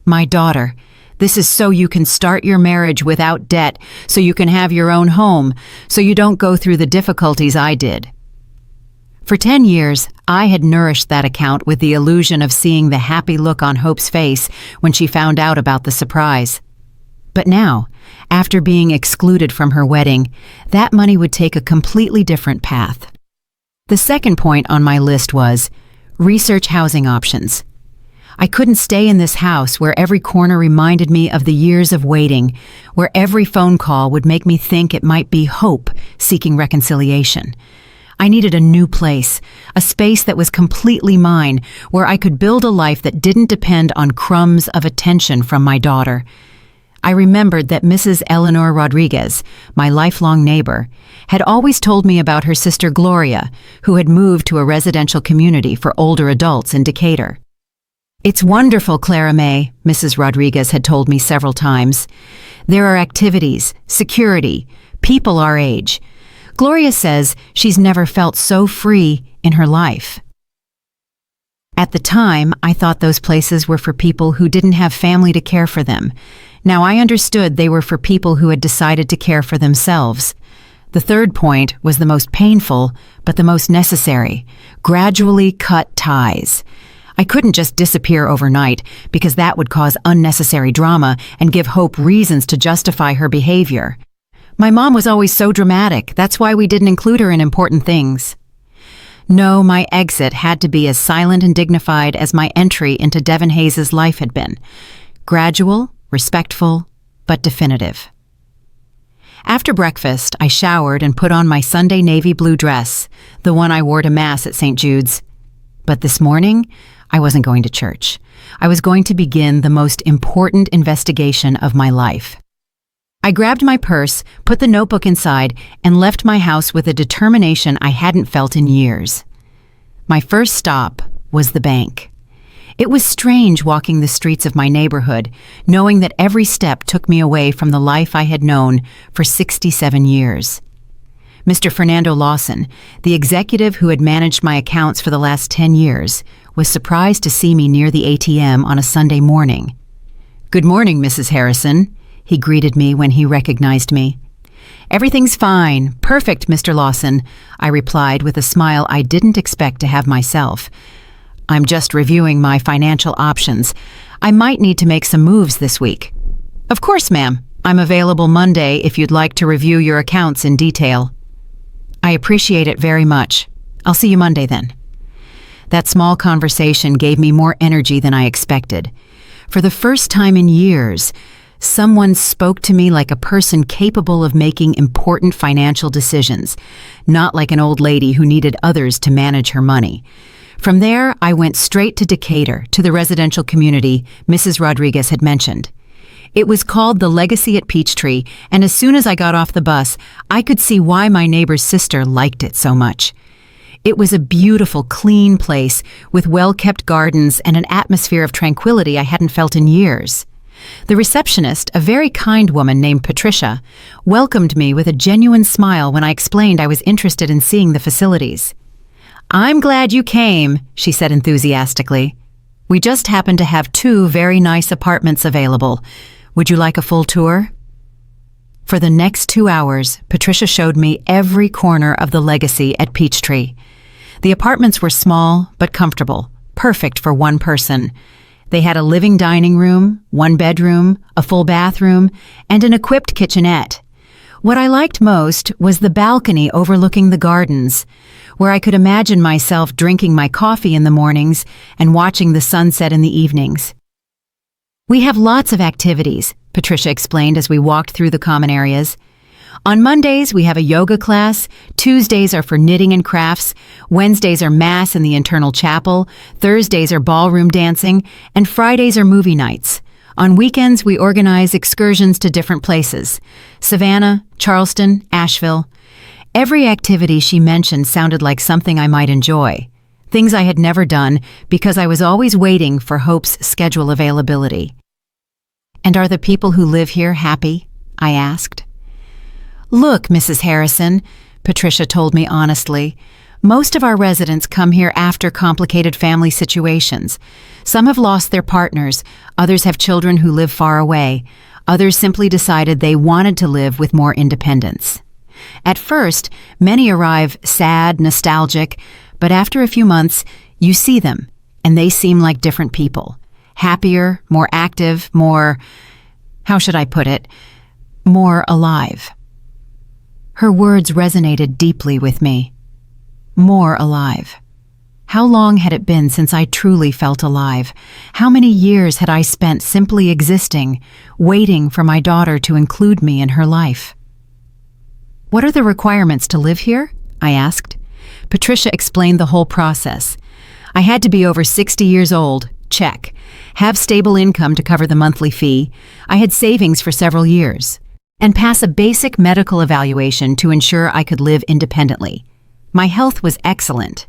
My daughter, this is so you can start your marriage without debt, so you can have your own home, so you don't go through the difficulties I did." For 10 years, I had nourished that account with the illusion of seeing the happy look on Hope's face when she found out about the surprise. But now, after being excluded from her wedding, that money would take a completely different path. The second point on my list was research housing options. I couldn't stay in this house where every corner reminded me of the years of waiting, where every phone call would make me think it might be Hope seeking reconciliation. I needed a new place, a space that was completely mine, where I could build a life that didn't depend on crumbs of attention from my daughter. I remembered that Mrs. Eleanor Rodriguez, my lifelong neighbor, had always told me about her sister Gloria, who had moved to a residential community for older adults in Decatur. "It's wonderful, Clara May," Mrs. Rodriguez had told me several times. "There are activities, security, people our age. Gloria says she's never felt so free in her life." At the time, I thought those places were for people who didn't have family to care for them. Now I understood they were for people who had decided to care for themselves. The third point was the most painful, but the most necessary: gradually cut ties. I couldn't just disappear overnight, because that would cause unnecessary drama and give Hope reasons to justify her behavior. My mom was always so dramatic, that's why we didn't include her in important things. No, my exit had to be as silent and dignified as my entry into Devon Hayes's life had been. Gradual, respectful, but definitive. After breakfast, I showered and put on my Sunday navy blue dress, the one I wore to Mass at St. Jude's. But this morning, I wasn't going to church. I was going to begin the most important investigation of my life. I grabbed my purse, put the notebook inside, and left my house with a determination I hadn't felt in years. My first stop was the bank. It was strange walking the streets of my neighborhood, knowing that every step took me away from the life I had known for 67 years. Mr. Fernando Lawson, the executive who had managed my accounts for the last 10 years, was surprised to see me near the ATM on a Sunday morning. "Good morning, Mrs. Harrison," he greeted me when he recognized me. "Everything's fine. Perfect, Mr. Lawson," I replied with a smile I didn't expect to have myself. "I'm just reviewing my financial options. I might need to make some moves this week." "Of course, ma'am. I'm available Monday if you'd like to review your accounts in detail." "I appreciate it very much. I'll see you Monday then." That small conversation gave me more energy than I expected. For the first time in years, someone spoke to me like a person capable of making important financial decisions, not like an old lady who needed others to manage her money. From there, I went straight to Decatur, to the residential community Mrs. Rodriguez had mentioned. It was called the Legacy at Peachtree, and as soon as I got off the bus, I could see why my neighbor's sister liked it so much. It was a beautiful, clean place with well-kept gardens and an atmosphere of tranquility I hadn't felt in years. The receptionist, a very kind woman named Patricia, welcomed me with a genuine smile when I explained I was interested in seeing the facilities. "I'm glad you came," she said enthusiastically. "We just happen to have 2 very nice apartments available. Would you like a full tour?" For the next 2 hours, Patricia showed me every corner of the Legacy at Peachtree. The apartments were small but comfortable, perfect for one person. They had a living dining room, 1 bedroom, a full bathroom, and an equipped kitchenette. What I liked most was the balcony overlooking the gardens, where I could imagine myself drinking my coffee in the mornings and watching the sunset in the evenings. "We have lots of activities," Patricia explained as we walked through the common areas. "On Mondays, we have a yoga class, Tuesdays are for knitting and crafts, Wednesdays are Mass in the internal chapel, Thursdays are ballroom dancing, and Fridays are movie nights. On weekends, we organize excursions to different places: Savannah, Charleston, Asheville." Every activity she mentioned sounded like something I might enjoy, things I had never done because I was always waiting for Hope's schedule availability. "And are the people who live here happy?" I asked. "Look, Mrs. Harrison," Patricia told me honestly, Most of our residents come here after complicated family situations. Some have lost their partners, others have children who live far away, others simply decided they wanted to live with more independence. At first, many arrive sad, nostalgic, but after a few months, you see them, and they seem like different people. Happier, more active, how should I put it, more alive. Her words resonated deeply with me. More alive. How long had it been since I truly felt alive? How many years had I spent simply existing, waiting for my daughter to include me in her life? What are the requirements to live here? I asked. Patricia explained the whole process. I had to be over 60 years old, check. Have stable income to cover the monthly fee. I had savings for several years. And pass a basic medical evaluation to ensure I could live independently. My health was excellent.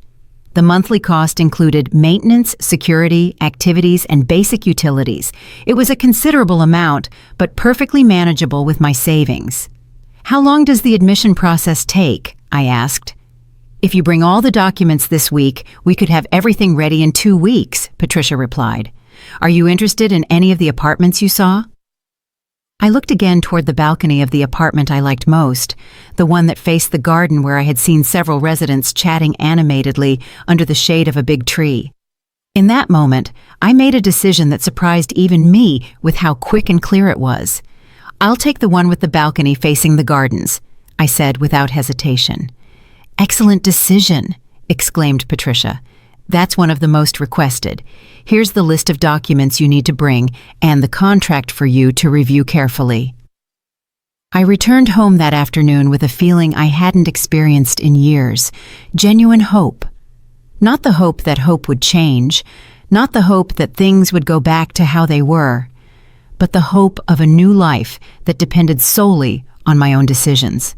The monthly cost included maintenance, security, activities, and basic utilities. It was a considerable amount, but perfectly manageable with my savings. How long does the admission process take? I asked. If you bring all the documents this week, we could have everything ready in 2 weeks, Patricia replied. Are you interested in any of the apartments you saw? I looked again toward the balcony of the apartment I liked most, the one that faced the garden where I had seen several residents chatting animatedly under the shade of a big tree. In that moment, I made a decision that surprised even me with how quick and clear it was. I'll take the one with the balcony facing the gardens, I said without hesitation. Excellent decision, exclaimed Patricia. That's one of the most requested. Here's the list of documents you need to bring and the contract for you to review carefully. I returned home that afternoon with a feeling I hadn't experienced in years, genuine hope. Not the hope that hope would change, not the hope that things would go back to how they were, but the hope of a new life that depended solely on my own decisions.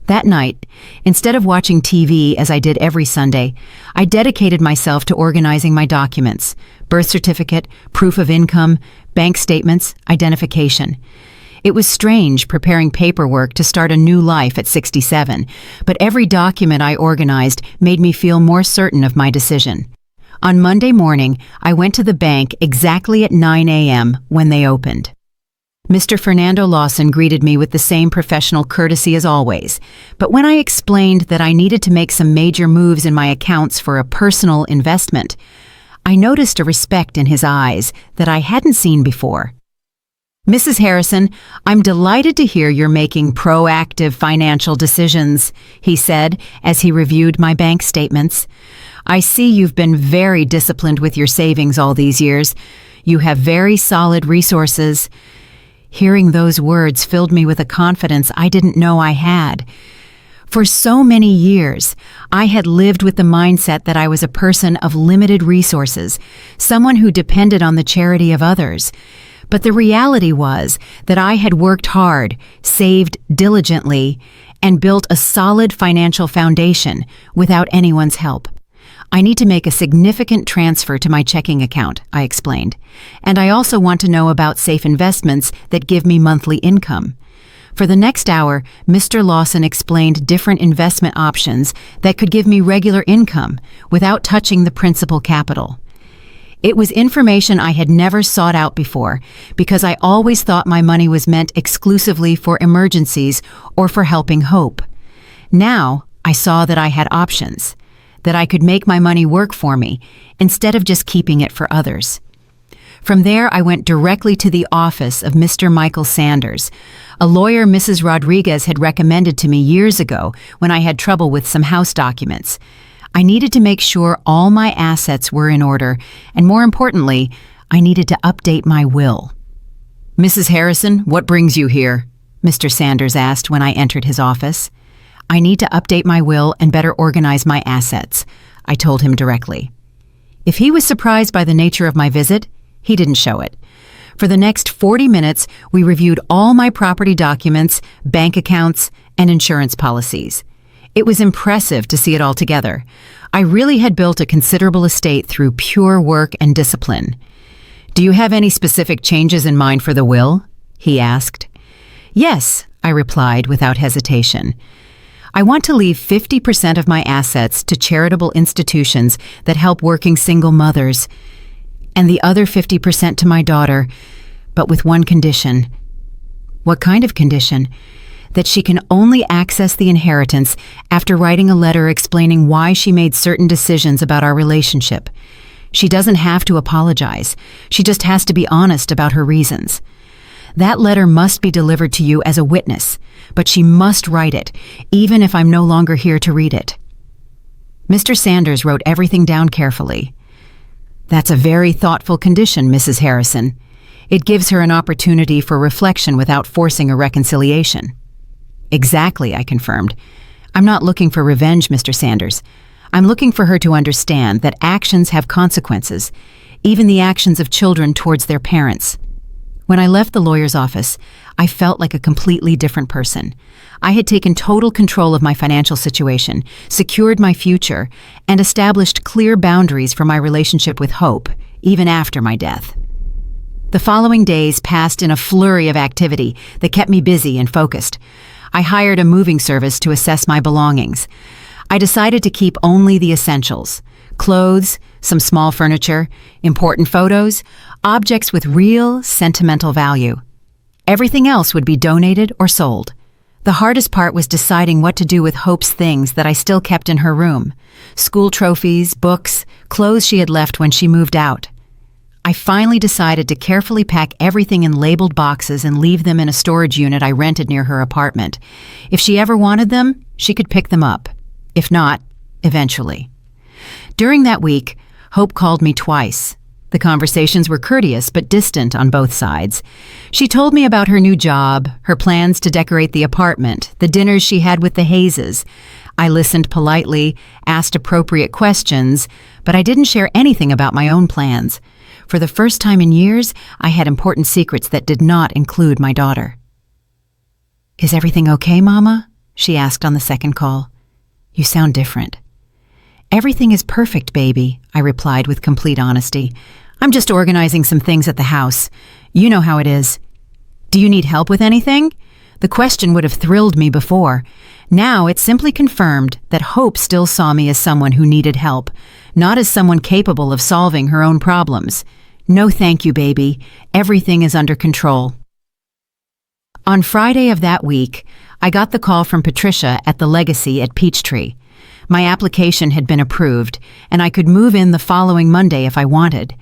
That night, instead of watching TV as I did every Sunday, I dedicated myself to organizing my documents, birth certificate, proof of income, bank statements, identification. It was strange preparing paperwork to start a new life at 67, but every document I organized made me feel more certain of my decision. On Monday morning, I went to the bank exactly at 9 a.m. when they opened. Mr. Fernando Lawson greeted me with the same professional courtesy as always, but when I explained that I needed to make some major moves in my accounts for a personal investment, I noticed a respect in his eyes that I hadn't seen before. Mrs. Harrison, I'm delighted to hear you're making proactive financial decisions, he said as he reviewed my bank statements. I see you've been very disciplined with your savings all these years. You have very solid resources. Hearing those words filled me with a confidence I didn't know I had. For so many years, I had lived with the mindset that I was a person of limited resources, someone who depended on the charity of others. But the reality was that I had worked hard, saved diligently, and built a solid financial foundation without anyone's help. I need to make a significant transfer to my checking account, I explained, and I also want to know about safe investments that give me monthly income. For the next hour, Mr. Lawson explained different investment options that could give me regular income without touching the principal capital. It was information I had never sought out before because I always thought my money was meant exclusively for emergencies or for helping hope. Now, I saw that I had options, that I could make my money work for me instead of just keeping it for others. From there, I went directly to the office of Mr. Michael Sanders, a lawyer Mrs. Rodriguez had recommended to me years ago when I had trouble with some house documents. I needed to make sure all my assets were in order, and more importantly, I needed to update my will. Mrs. Harrison, what brings you here? Mr. Sanders asked when I entered his office. I need to update my will and better organize my assets, I told him directly. If he was surprised by the nature of my visit, he didn't show it. For the next 40 minutes, we reviewed all my property documents, bank accounts, and insurance policies. It was impressive to see it all together. I really had built a considerable estate through pure work and discipline. Do you have any specific changes in mind for the will? He asked. Yes, I replied without hesitation. I want to leave 50% of my assets to charitable institutions that help working single mothers, and the other 50% to my daughter, but with one condition. What kind of condition? That she can only access the inheritance after writing a letter explaining why she made certain decisions about our relationship. She doesn't have to apologize. She just has to be honest about her reasons. That letter must be delivered to you as a witness, but she must write it, even if I'm no longer here to read it. Mr. Sanders wrote everything down carefully. That's a very thoughtful condition, Mrs. Harrison. It gives her an opportunity for reflection without forcing a reconciliation. Exactly, I confirmed. I'm not looking for revenge, Mr. Sanders. I'm looking for her to understand that actions have consequences, even the actions of children towards their parents. When I left the lawyer's office, I felt like a completely different person. I had taken total control of my financial situation, secured my future, and established clear boundaries for my relationship with Hope, even after my death. The following days passed in a flurry of activity that kept me busy and focused. I hired a moving service to assess my belongings. I decided to keep only the essentials: clothes, some small furniture, important photos, objects with real sentimental value. Everything else would be donated or sold. The hardest part was deciding what to do with Hope's things that I still kept in her room: school trophies, books, clothes she had left when she moved out. I finally decided to carefully pack everything in labeled boxes and leave them in a storage unit I rented near her apartment. If she ever wanted them, she could pick them up. If not, eventually. During that week, Hope called me twice. The conversations were courteous but distant on both sides. She told me about her new job, her plans to decorate the apartment, the dinners she had with the Hayeses. I listened politely, asked appropriate questions, but I didn't share anything about my own plans. For the first time in years, I had important secrets that did not include my daughter. "Is everything okay, Mama?" she asked on the second call. "You sound different." "Everything is perfect, baby," I replied with complete honesty. "I'm just organizing some things at the house. You know how it is." "Do you need help with anything?" The question would have thrilled me before. Now it simply confirmed that Hope still saw me as someone who needed help, not as someone capable of solving her own problems. "No thank you, baby. Everything is under control." On Friday of that week, I got the call from Patricia at the Legacy at Peachtree. My application had been approved, and I could move in the following Monday if I wanted.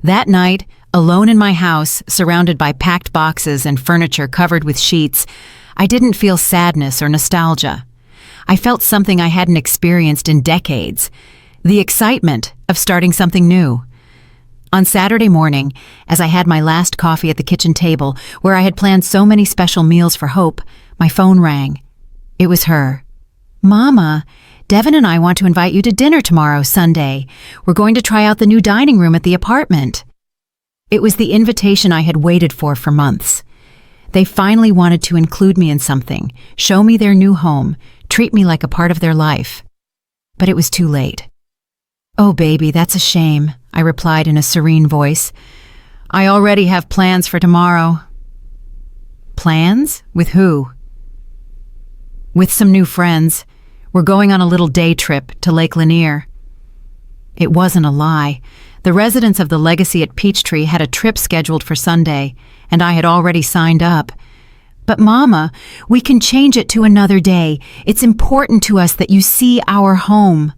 That night, alone in my house, surrounded by packed boxes and furniture covered with sheets, I didn't feel sadness or nostalgia. I felt something I hadn't experienced in decades: the excitement of starting something new. On Saturday morning, as I had my last coffee at the kitchen table where I had planned so many special meals for Hope, my phone rang. It was her. "Mama, Devin and I want to invite you to dinner tomorrow, Sunday. We're going to try out the new dining room at the apartment." It was the invitation I had waited for months. They finally wanted to include me in something, show me their new home, treat me like a part of their life. But it was too late. "Oh, baby, that's a shame," I replied in a serene voice. "I already have plans for tomorrow." "Plans? With who?" "With some new friends. We're going on a little day trip to Lake Lanier." It wasn't a lie. The residents of the Legacy at Peachtree had a trip scheduled for Sunday, and I had already signed up. "But Mama, we can change it to another day. It's important to us that you see our home."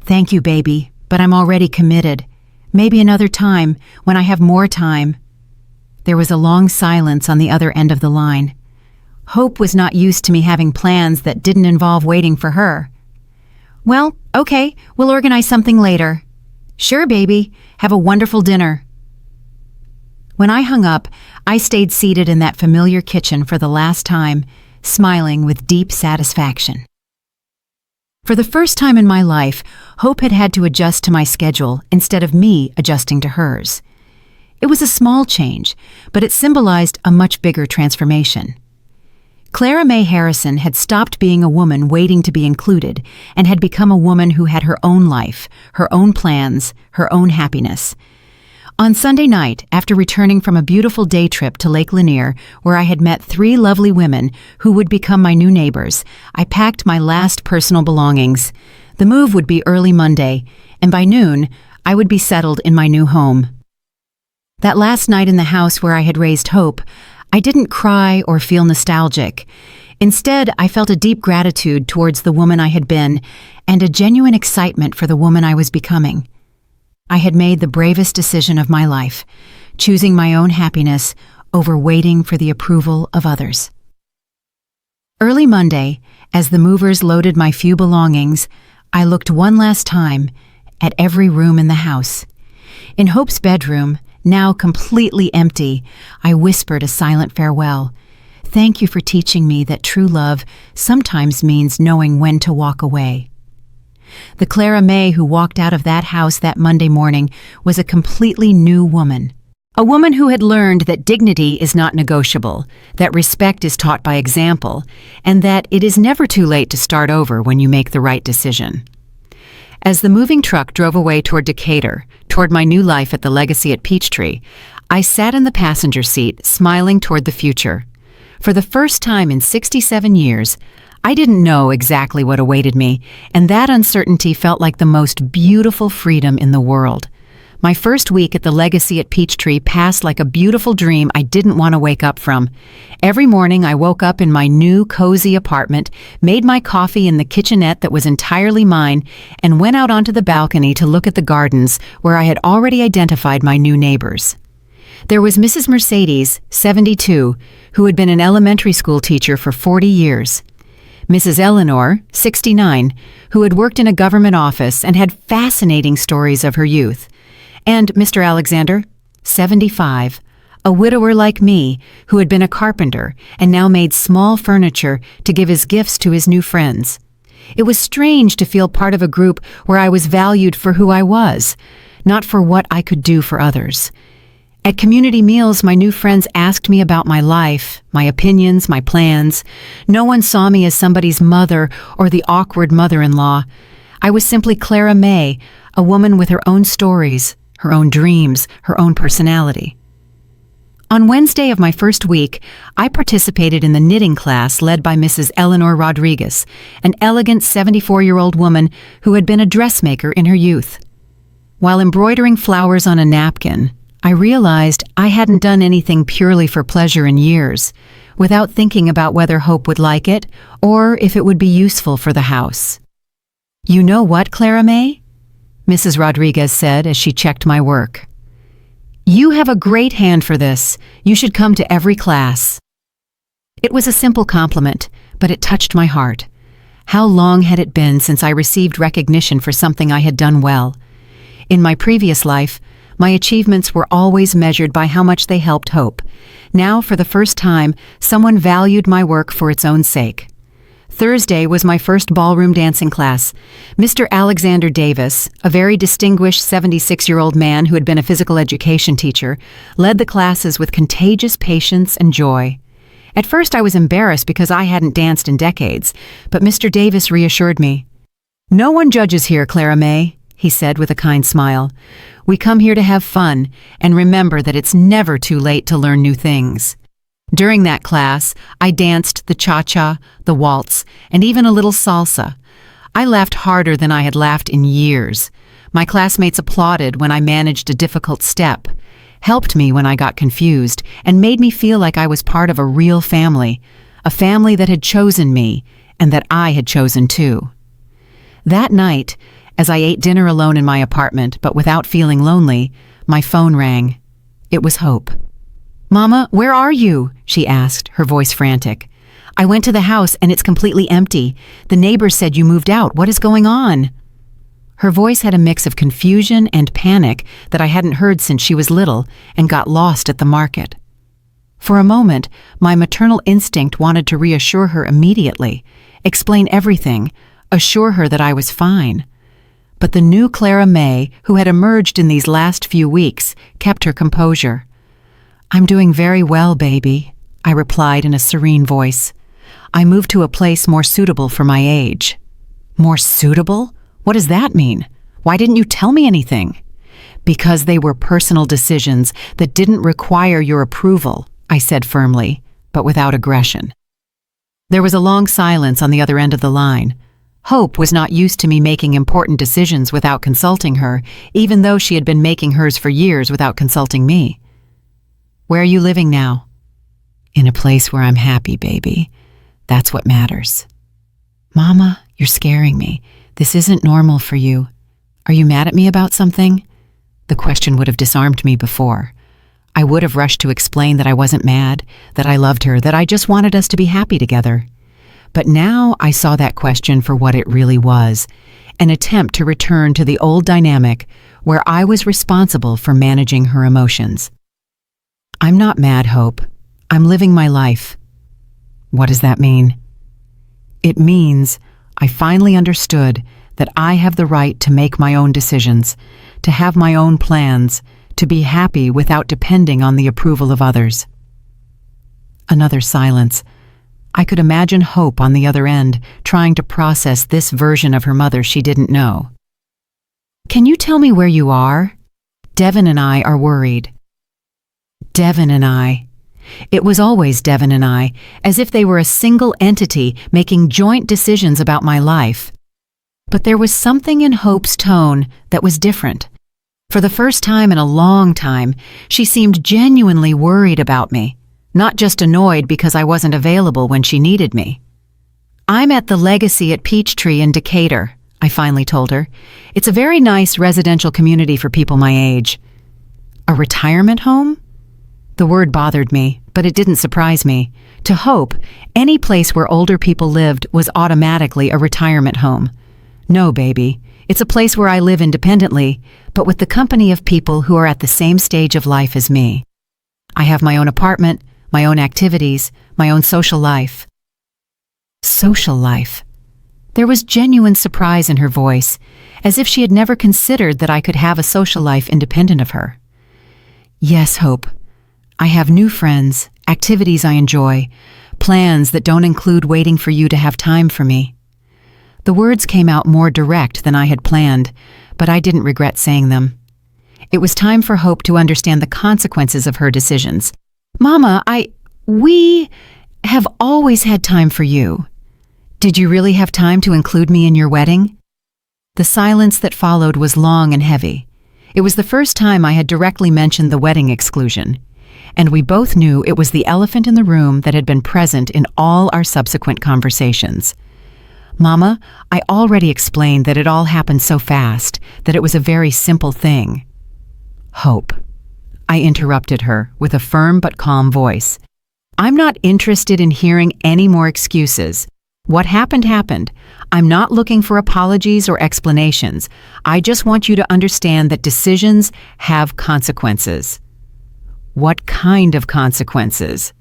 "Thank you, baby, but I'm already committed. Maybe another time, when I have more time." There was a long silence on the other end of the line. Hope was not used to me having plans that didn't involve waiting for her. "Well, okay, we'll organize something later." "Sure, baby. Have a wonderful dinner." When I hung up, I stayed seated in that familiar kitchen for the last time, smiling with deep satisfaction. For the first time in my life, Hope had had to adjust to my schedule instead of me adjusting to hers. It was a small change, but it symbolized a much bigger transformation. Clara Mae Harrison had stopped being a woman waiting to be included and had become a woman who had her own life, her own plans, her own happiness. On Sunday night, after returning from a beautiful day trip to Lake Lanier, where I had met 3 lovely women who would become my new neighbors, I packed my last personal belongings. The move would be early Monday, and by noon, I would be settled in my new home. That last night in the house where I had raised Hope, I didn't cry or feel nostalgic. Instead, I felt a deep gratitude towards the woman I had been and a genuine excitement for the woman I was becoming. I had made the bravest decision of my life, choosing my own happiness over waiting for the approval of others. Early Monday, as the movers loaded my few belongings, I looked one last time at every room in the house. In Hope's bedroom, now completely empty, I whispered a silent farewell. Thank you for teaching me that true love sometimes means knowing when to walk away. The Clara May who walked out of that house that Monday morning was a completely new woman. A woman who had learned that dignity is not negotiable, that respect is taught by example, and that it is never too late to start over when you make the right decision. As the moving truck drove away toward Decatur, toward my new life at the Legacy at Peachtree, I sat in the passenger seat, smiling toward the future. For the first time in 67 years, I didn't know exactly what awaited me, and that uncertainty felt like the most beautiful freedom in the world. My first week at the Legacy at Peachtree passed like a beautiful dream I didn't want to wake up from. Every morning I woke up in my new cozy apartment, made my coffee in the kitchenette that was entirely mine, and went out onto the balcony to look at the gardens where I had already identified my new neighbors. There was Mrs. Mercedes, 72, who had been an elementary school teacher for 40 years. Mrs. Eleanor, 69, who had worked in a government office and had fascinating stories of her youth. And Mr. Alexander, 75, a widower like me who had been a carpenter and now made small furniture to give as gifts to his new friends. It was strange to feel part of a group where I was valued for who I was, not for what I could do for others. At community meals, my new friends asked me about my life, my opinions, my plans. No one saw me as somebody's mother or the awkward mother-in-law. I was simply Clara May, a woman with her own stories, her own dreams, her own personality. On Wednesday of my first week, I participated in the knitting class led by Mrs. Eleanor Rodriguez, an elegant 74-year-old woman who had been a dressmaker in her youth. While embroidering flowers on a napkin, I realized I hadn't done anything purely for pleasure in years, without thinking about whether Hope would like it or if it would be useful for the house. "You know what, Clara May?" Mrs. Rodriguez said as she checked my work. "You have a great hand for this. You should come to every class." It was a simple compliment, but it touched my heart. How long had it been since I received recognition for something I had done well? In my previous life, my achievements were always measured by how much they helped Hope. Now, for the first time, someone valued my work for its own sake. Thursday was my first ballroom dancing class. Mr. Alexander Davis, a very distinguished 76-year-old man who had been a physical education teacher, led the classes with contagious patience and joy. At first I was embarrassed because I hadn't danced in decades, but Mr. Davis reassured me. "No one judges here, Clara May," he said with a kind smile. "We come here to have fun and remember that it's never too late to learn new things." During that class, I danced the cha-cha, the waltz, and even a little salsa. I laughed harder than I had laughed in years. My classmates applauded when I managed a difficult step, helped me when I got confused, and made me feel like I was part of a real family, a family that had chosen me and that I had chosen too. That night, as I ate dinner alone in my apartment, but without feeling lonely, my phone rang. It was Hope. "Mama, where are you?" she asked, her voice frantic. "I went to the house and it's completely empty. The neighbors said you moved out. What is going on?" Her voice had a mix of confusion and panic that I hadn't heard since she was little and got lost at the market. For a moment, my maternal instinct wanted to reassure her immediately, explain everything, assure her that I was fine. But the new Clara May, who had emerged in these last few weeks, kept her composure. "I'm doing very well, baby," I replied in a serene voice. "I moved to a place more suitable for my age." "More suitable? What does that mean? Why didn't you tell me anything?" Because they were personal decisions that didn't require your approval, I said firmly, but without aggression. There was a long silence on the other end of the line. Hope was not used to me making important decisions without consulting her, even though she had been making hers for years without consulting me. Where are you living now? In a place where I'm happy, baby. That's what matters. Mama, you're scaring me. This isn't normal for you. Are you mad at me about something? The question would have disarmed me before. I would have rushed to explain that I wasn't mad, that I loved her, that I just wanted us to be happy together. But now I saw that question for what it really was, an attempt to return to the old dynamic where I was responsible for managing her emotions. I'm not mad, Hope. I'm living my life. What does that mean? It means I finally understood that I have the right to make my own decisions, to have my own plans, to be happy without depending on the approval of others. Another silence. I could imagine Hope on the other end, trying to process this version of her mother she didn't know. Can you tell me where you are? Devin and I are worried. Devin and I. It was always Devin and I, as if they were a single entity making joint decisions about my life. But there was something in Hope's tone that was different. For the first time in a long time, she seemed genuinely worried about me, not just annoyed because I wasn't available when she needed me. I'm at the Legacy at Peachtree in Decatur, I finally told her. It's a very nice residential community for people my age. A retirement home? The word bothered me, but it didn't surprise me. To Hope, any place where older people lived was automatically a retirement home. No, baby. It's a place where I live independently, but with the company of people who are at the same stage of life as me. I have my own apartment, my own activities, my own social life. Social life. There was genuine surprise in her voice, as if she had never considered that I could have a social life independent of her. Yes, Hope. I have new friends, activities I enjoy, plans that don't include waiting for you to have time for me. The words came out more direct than I had planned, but I didn't regret saying them. It was time for Hope to understand the consequences of her decisions. Mama, we have always had time for you. Did you really have time to include me in your wedding? The silence that followed was long and heavy. It was the first time I had directly mentioned the wedding exclusion, and we both knew it was the elephant in the room that had been present in all our subsequent conversations. Mama, I already explained that it all happened so fast, that it was a very simple thing. Hope. I interrupted her with a firm but calm voice. I'm not interested in hearing any more excuses. What happened happened. I'm not looking for apologies or explanations. I just want you to understand that decisions have consequences. What kind of consequences?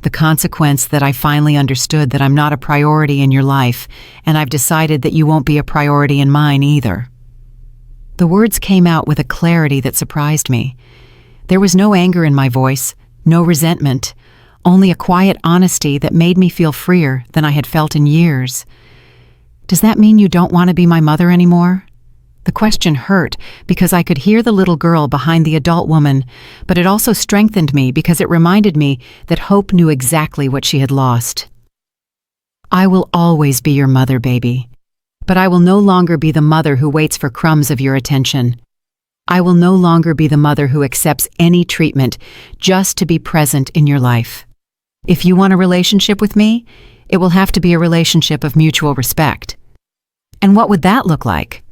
The consequence that I finally understood that I'm not a priority in your life, and I've decided that you won't be a priority in mine either. The words came out with a clarity that surprised me. There was no anger in my voice, no resentment, only a quiet honesty that made me feel freer than I had felt in years. Does that mean you don't want to be my mother anymore? The question hurt because I could hear the little girl behind the adult woman, but it also strengthened me because it reminded me that Hope knew exactly what she had lost. I will always be your mother, baby, but I will no longer be the mother who waits for crumbs of your attention. I will no longer be the mother who accepts any treatment just to be present in your life. If you want a relationship with me, it will have to be a relationship of mutual respect. And what would that look like?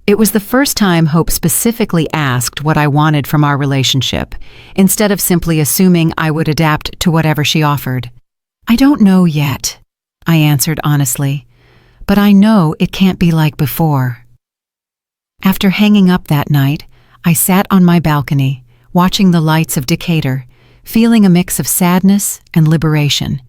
It was the first time Hope specifically asked what I wanted from our relationship, instead of simply assuming I would adapt to whatever she offered. I don't know yet, I answered honestly, but I know it can't be like before. After hanging up that night, I sat on my balcony, watching the lights of Decatur, feeling a mix of sadness and liberation.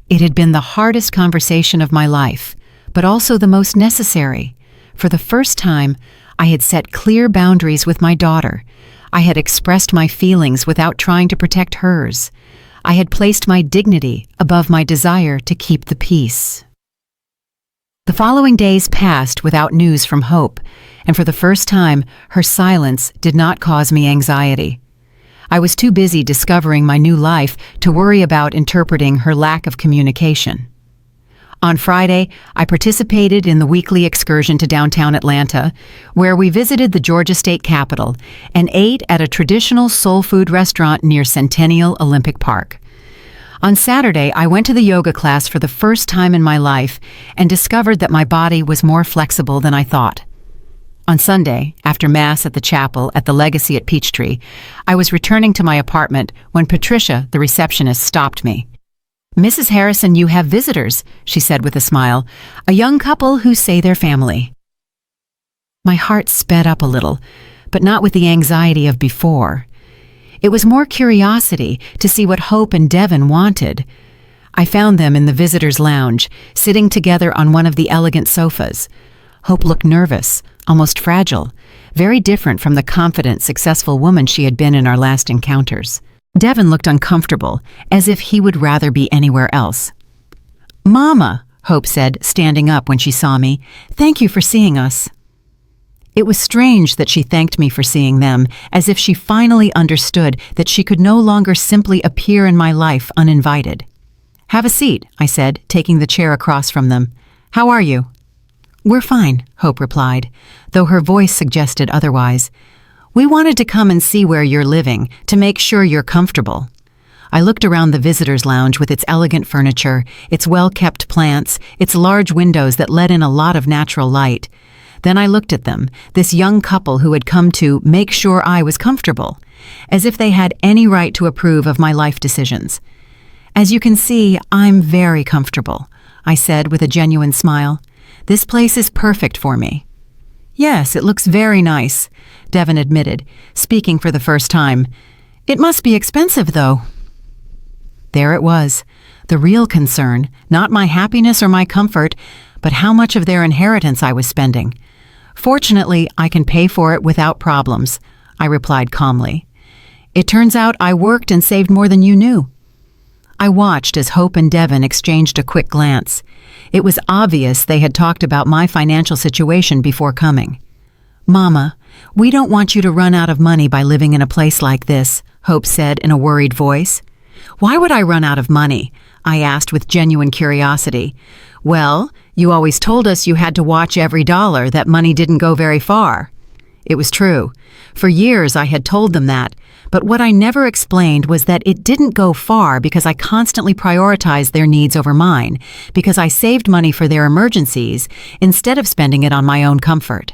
It had been the hardest conversation of my life, but also the most necessary. For the first time, I had set clear boundaries with my daughter. I had expressed my feelings without trying to protect hers. I had placed my dignity above my desire to keep the peace. The following days passed without news from Hope, and for the first time, her silence did not cause me anxiety. I was too busy discovering my new life to worry about interpreting her lack of communication. On Friday, I participated in the weekly excursion to downtown Atlanta, where we visited the Georgia State Capitol and ate at a traditional soul food restaurant near Centennial Olympic Park. On Saturday, I went to the yoga class for the first time in my life and discovered that my body was more flexible than I thought. On Sunday, after Mass at the chapel at the Legacy at Peachtree, I was returning to my apartment when Patricia, the receptionist, stopped me. "Mrs. Harrison, you have visitors," she said with a smile, "a young couple who say they're family." My heart sped up a little, but not with the anxiety of before. It was more curiosity to see what Hope and Devin wanted. I found them in the visitors' lounge, sitting together on one of the elegant sofas. Hope looked nervous, almost fragile, very different from the confident, successful woman she had been in our last encounters. Devin looked uncomfortable, as if he would rather be anywhere else. "Mama," Hope said, standing up when she saw me, "thank you for seeing us." It was strange that she thanked me for seeing them, as if she finally understood that she could no longer simply appear in my life uninvited. "Have a seat," I said, taking the chair across from them. "How are you?" "We're fine," Hope replied, though her voice suggested otherwise. "We wanted to come and see where you're living, to make sure you're comfortable." I looked around the visitors' lounge with its elegant furniture, its well-kept plants, its large windows that let in a lot of natural light. Then I looked at them, this young couple who had come to make sure I was comfortable, as if they had any right to approve of my life decisions. "As you can see, I'm very comfortable," I said with a genuine smile. "This place is perfect for me." "Yes, it looks very nice," Devin admitted, speaking for the first time. "It must be expensive, though." There it was, the real concern, not my happiness or my comfort, but how much of their inheritance I was spending. "Fortunately, I can pay for it without problems," I replied calmly. "It turns out I worked and saved more than you knew." I watched as Hope and Devin exchanged a quick glance. It was obvious they had talked about my financial situation before coming. "Mama, we don't want you to run out of money by living in a place like this," Hope said in a worried voice. "Why would I run out of money?" I asked with genuine curiosity. "Well, you always told us you had to watch every dollar, that money didn't go very far." It was true. For years I had told them that, but what I never explained was that it didn't go far because I constantly prioritized their needs over mine, because I saved money for their emergencies instead of spending it on my own comfort.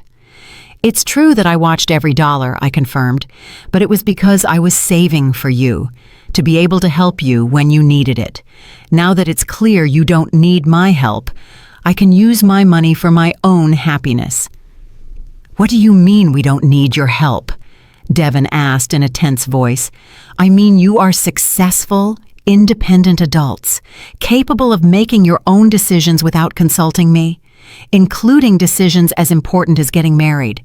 "It's true that I watched every dollar," I confirmed, "but it was because I was saving for you, to be able to help you when you needed it. Now that it's clear you don't need my help, I can use my money for my own happiness." "What do you mean we don't need your help?" Devin asked in a tense voice. "I mean you are successful, independent adults, capable of making your own decisions without consulting me, including decisions as important as getting married.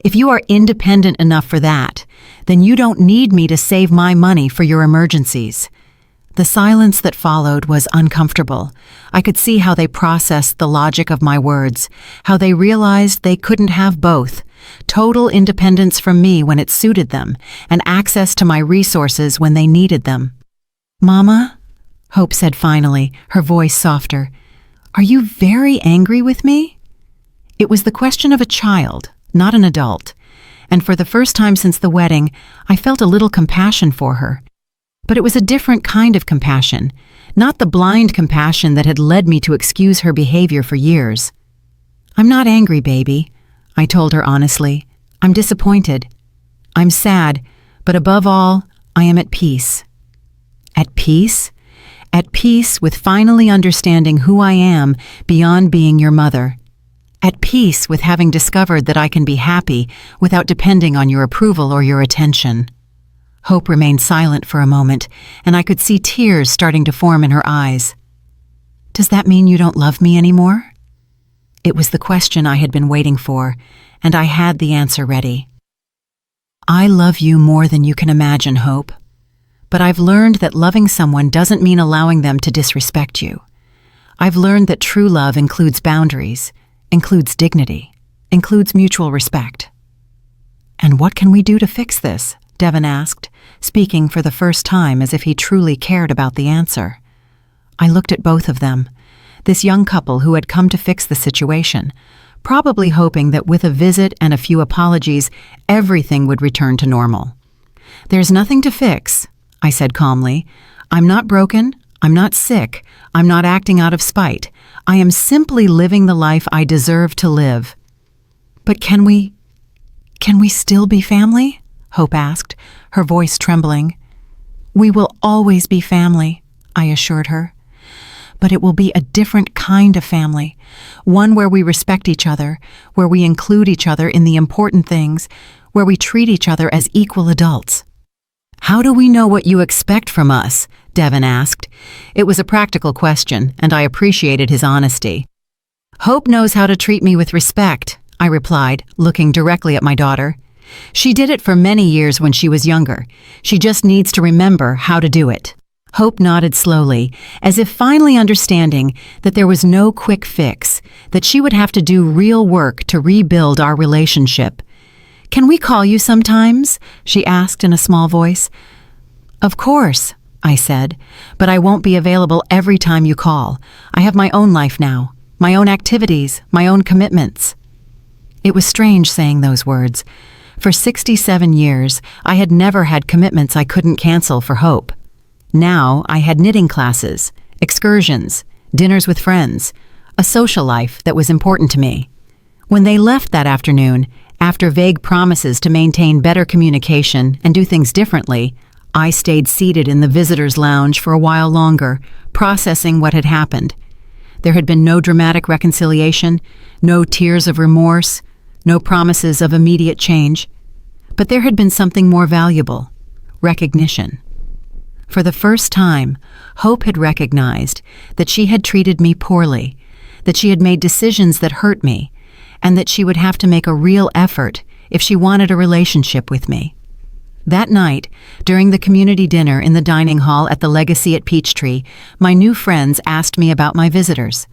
If you are independent enough for that, then you don't need me to save my money for your emergencies." The silence that followed was uncomfortable. I could see how they processed the logic of my words, how they realized they couldn't have both: total independence from me when it suited them, and access to my resources when they needed them. "Mama," Hope said finally, her voice softer, "are you very angry with me?" It was the question of a child, not an adult, and for the first time since the wedding, I felt a little compassion for her. But it was a different kind of compassion, not the blind compassion that had led me to excuse her behavior for years. "I'm not angry, baby," I told her honestly. "I'm disappointed. I'm sad, but above all, I am at peace." At peace? At peace with finally understanding who I am beyond being your mother. At peace with having discovered that I can be happy without depending on your approval or your attention. Hope remained silent for a moment, and I could see tears starting to form in her eyes. "Does that mean you don't love me anymore?" It was the question I had been waiting for, and I had the answer ready. "I love you more than you can imagine, Hope. But I've learned that loving someone doesn't mean allowing them to disrespect you. I've learned that true love includes boundaries, includes dignity, includes mutual respect. And what can we do to fix this? Devon asked, speaking for the first time as if he truly cared about the answer. I looked at both of them, this young couple who had come to fix the situation, probably hoping that with a visit and a few apologies, everything would return to normal. "There's nothing to fix," I said calmly. "I'm not broken, I'm not sick, I'm not acting out of spite. I am simply living the life I deserve to live." "But can we still be family?" Hope asked, her voice trembling. "We will always be family," I assured her. "But it will be a different kind of family, one where we respect each other, where we include each other in the important things, where we treat each other as equal adults." "How do we know what you expect from us?" Devon asked. It was a practical question, and I appreciated his honesty. "Hope knows how to treat me with respect," I replied, looking directly at my daughter. "She did it for many years when she was younger. She just needs to remember how to do it." Hope nodded slowly, as if finally understanding that there was no quick fix, that she would have to do real work to rebuild our relationship. "Can we call you sometimes?" she asked in a small voice. "Of course," I said, "but I won't be available every time you call. I have my own life now, my own activities, my own commitments." It was strange saying those words. For 67 years, I had never had commitments I couldn't cancel for Hope. Now I had knitting classes, excursions, dinners with friends, a social life that was important to me. When they left that afternoon, after vague promises to maintain better communication and do things differently, I stayed seated in the visitors' lounge for a while longer, processing what had happened. There had been no dramatic reconciliation, no tears of remorse, no promises of immediate change. But there had been something more valuable: recognition. For the first time, Hope had recognized that she had treated me poorly, that she had made decisions that hurt me, and that she would have to make a real effort if she wanted a relationship with me. That night, during the community dinner in the dining hall at the Legacy at Peachtree, my new friends asked me about my visitors.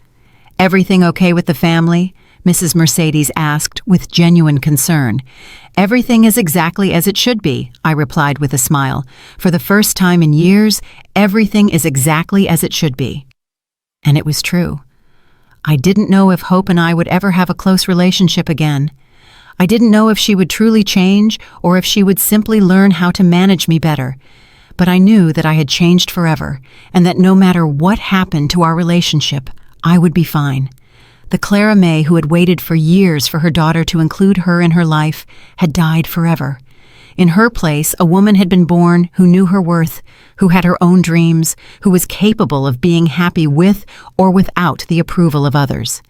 "Everything okay with the family?" Mrs. Mercedes asked with genuine concern. "Everything is exactly as it should be," I replied with a smile. "For the first time in years, everything is exactly as it should be." And it was true. I didn't know if Hope and I would ever have a close relationship again. I didn't know if she would truly change or if she would simply learn how to manage me better. But I knew that I had changed forever, and that no matter what happened to our relationship, I would be fine. The Clara May who had waited for years for her daughter to include her in her life had died forever. In her place, a woman had been born who knew her worth, who had her own dreams, who was capable of being happy with or without the approval of others.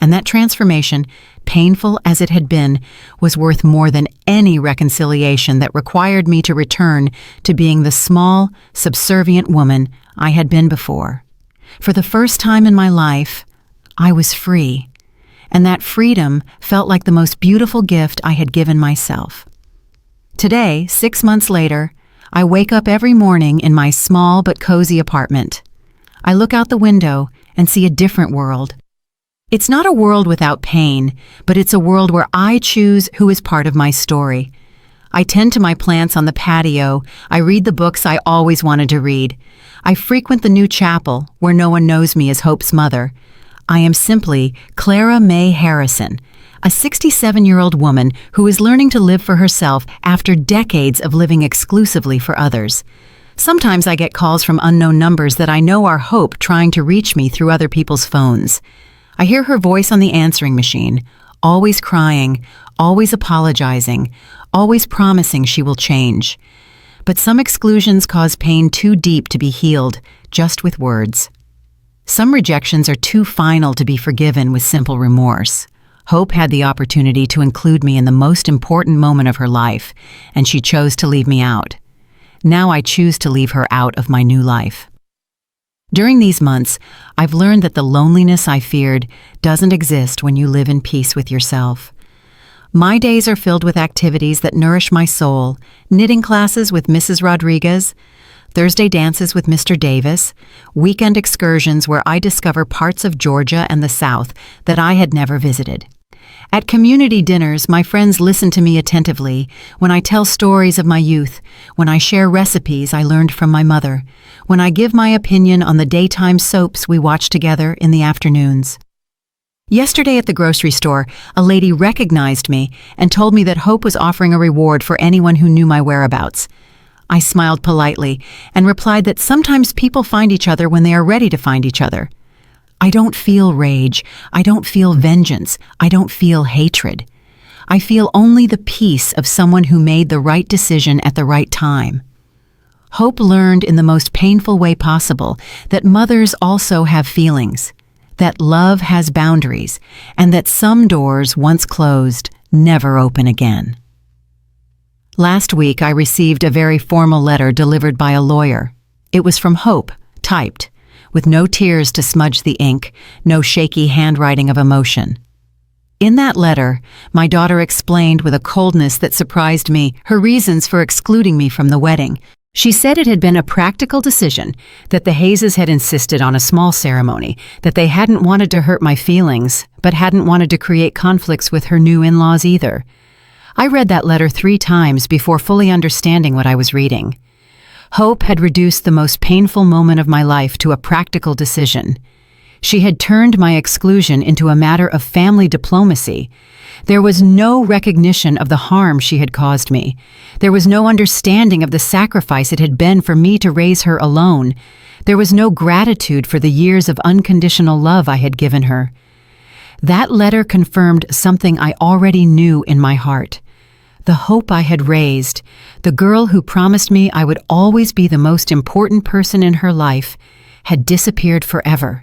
And that transformation, painful as it had been, was worth more than any reconciliation that required me to return to being the small, subservient woman I had been before. For the first time in my life, I was free, and that freedom felt like the most beautiful gift I had given myself. Today, 6 months later, I wake up every morning in my small but cozy apartment. I look out the window and see a different world. It's not a world without pain, but it's a world where I choose who is part of my story. I tend to my plants on the patio. I read the books I always wanted to read. I frequent the new chapel, where no one knows me as Hope's mother. I am simply Clara May Harrison, a 67-year-old woman who is learning to live for herself after decades of living exclusively for others. Sometimes I get calls from unknown numbers that I know are Hope trying to reach me through other people's phones. I hear her voice on the answering machine, always crying, always apologizing, always promising she will change. But some exclusions cause pain too deep to be healed just with words. Some rejections are too final to be forgiven with simple remorse. Hope had the opportunity to include me in the most important moment of her life, and she chose to leave me out. Now I choose to leave her out of my new life. During these months, I've learned that the loneliness I feared doesn't exist when you live in peace with yourself. My days are filled with activities that nourish my soul: knitting classes with Mrs. Rodriguez, Thursday dances with Mr. Davis, weekend excursions where I discover parts of Georgia and the South that I had never visited. At community dinners, my friends listen to me attentively when I tell stories of my youth, when I share recipes I learned from my mother, when I give my opinion on the daytime soaps we watch together in the afternoons. Yesterday at the grocery store, a lady recognized me and told me that Hope was offering a reward for anyone who knew my whereabouts. I smiled politely and replied that sometimes people find each other when they are ready to find each other. I don't feel rage. I don't feel vengeance. I don't feel hatred. I feel only the peace of someone who made the right decision at the right time. Hope learned in the most painful way possible that mothers also have feelings, that love has boundaries, and that some doors once closed never open again. Last week, I received a very formal letter delivered by a lawyer. It was from Hope, typed, with no tears to smudge the ink, no shaky handwriting of emotion. In that letter, my daughter explained with a coldness that surprised me her reasons for excluding me from the wedding. She said it had been a practical decision, that the Hayes had insisted on a small ceremony, that they hadn't wanted to hurt my feelings, but hadn't wanted to create conflicts with her new in-laws either. I read that letter 3 times before fully understanding what I was reading. Hope had reduced the most painful moment of my life to a practical decision. She had turned my exclusion into a matter of family diplomacy. There was no recognition of the harm she had caused me. There was no understanding of the sacrifice it had been for me to raise her alone. There was no gratitude for the years of unconditional love I had given her. That letter confirmed something I already knew in my heart. The hope I had raised, the girl who promised me I would always be the most important person in her life, had disappeared forever.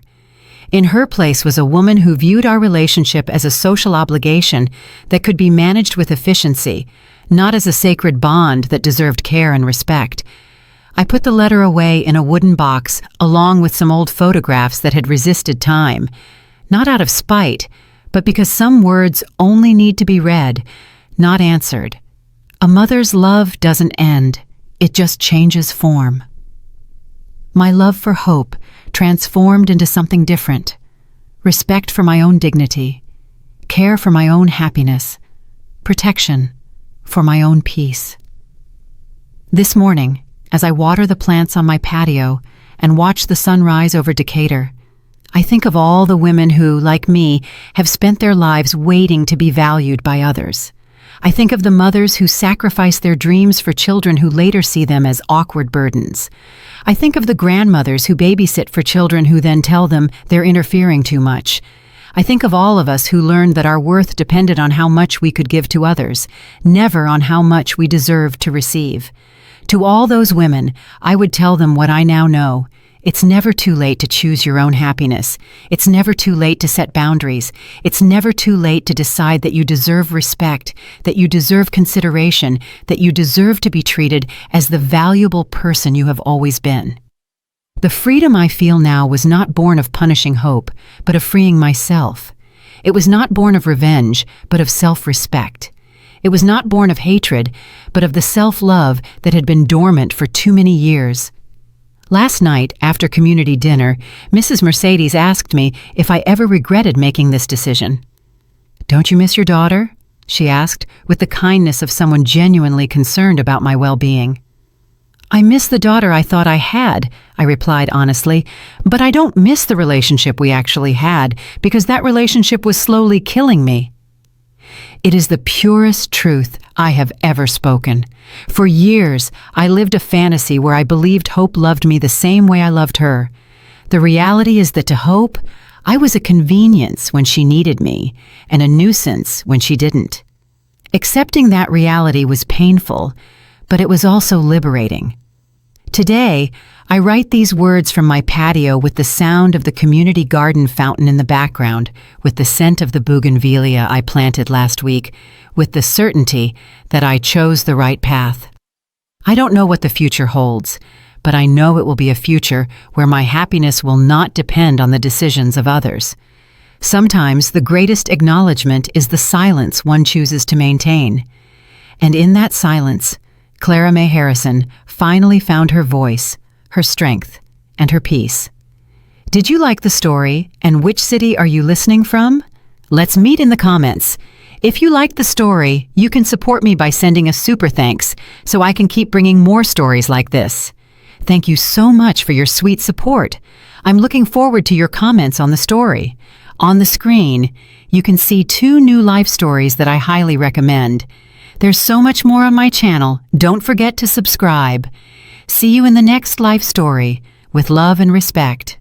In her place was a woman who viewed our relationship as a social obligation that could be managed with efficiency, not as a sacred bond that deserved care and respect. I put the letter away in a wooden box, along with some old photographs that had resisted time. Not out of spite, but because some words only need to be read, not answered. A mother's love doesn't end, it just changes form. My love for Hope transformed into something different. Respect for my own dignity, care for my own happiness, protection for my own peace. This morning, as I water the plants on my patio and watch the sun rise over Decatur, I think of all the women who, like me, have spent their lives waiting to be valued by others. I think of the mothers who sacrifice their dreams for children who later see them as awkward burdens. I think of the grandmothers who babysit for children who then tell them they're interfering too much. I think of all of us who learned that our worth depended on how much we could give to others, never on how much we deserved to receive. To all those women, I would tell them what I now know. It's never too late to choose your own happiness. It's never too late to set boundaries. It's never too late to decide that you deserve respect, that you deserve consideration, that you deserve to be treated as the valuable person you have always been. The freedom I feel now was not born of punishing Hope, but of freeing myself. It was not born of revenge, but of self-respect. It was not born of hatred, but of the self-love that had been dormant for too many years. Last night, after community dinner, Mrs. Mercedes asked me if I ever regretted making this decision. "Don't you miss your daughter?" she asked, with the kindness of someone genuinely concerned about my well-being. "I miss the daughter I thought I had," I replied honestly, "but I don't miss the relationship we actually had, because that relationship was slowly killing me." It is the purest truth I have ever spoken. For years, I lived a fantasy where I believed Hope loved me the same way I loved her. The reality is that to Hope, I was a convenience when she needed me, and a nuisance when she didn't. Accepting that reality was painful, but it was also liberating. Today, I write these words from my patio with the sound of the community garden fountain in the background, with the scent of the bougainvillea I planted last week, with the certainty that I chose the right path. I don't know what the future holds, but I know it will be a future where my happiness will not depend on the decisions of others. Sometimes the greatest acknowledgement is the silence one chooses to maintain. And in that silence, Clara May Harrison finally found her voice, her strength, and her peace. Did you like the story, and which city are you listening from? Let's meet in the comments. If you liked the story, you can support me by sending a super thanks so I can keep bringing more stories like this. Thank you so much for your sweet support. I'm looking forward to your comments on the story. On the screen, you can see 2 new life stories that I highly recommend. There's so much more on my channel. Don't forget to subscribe. See you in the next life story. With love and respect.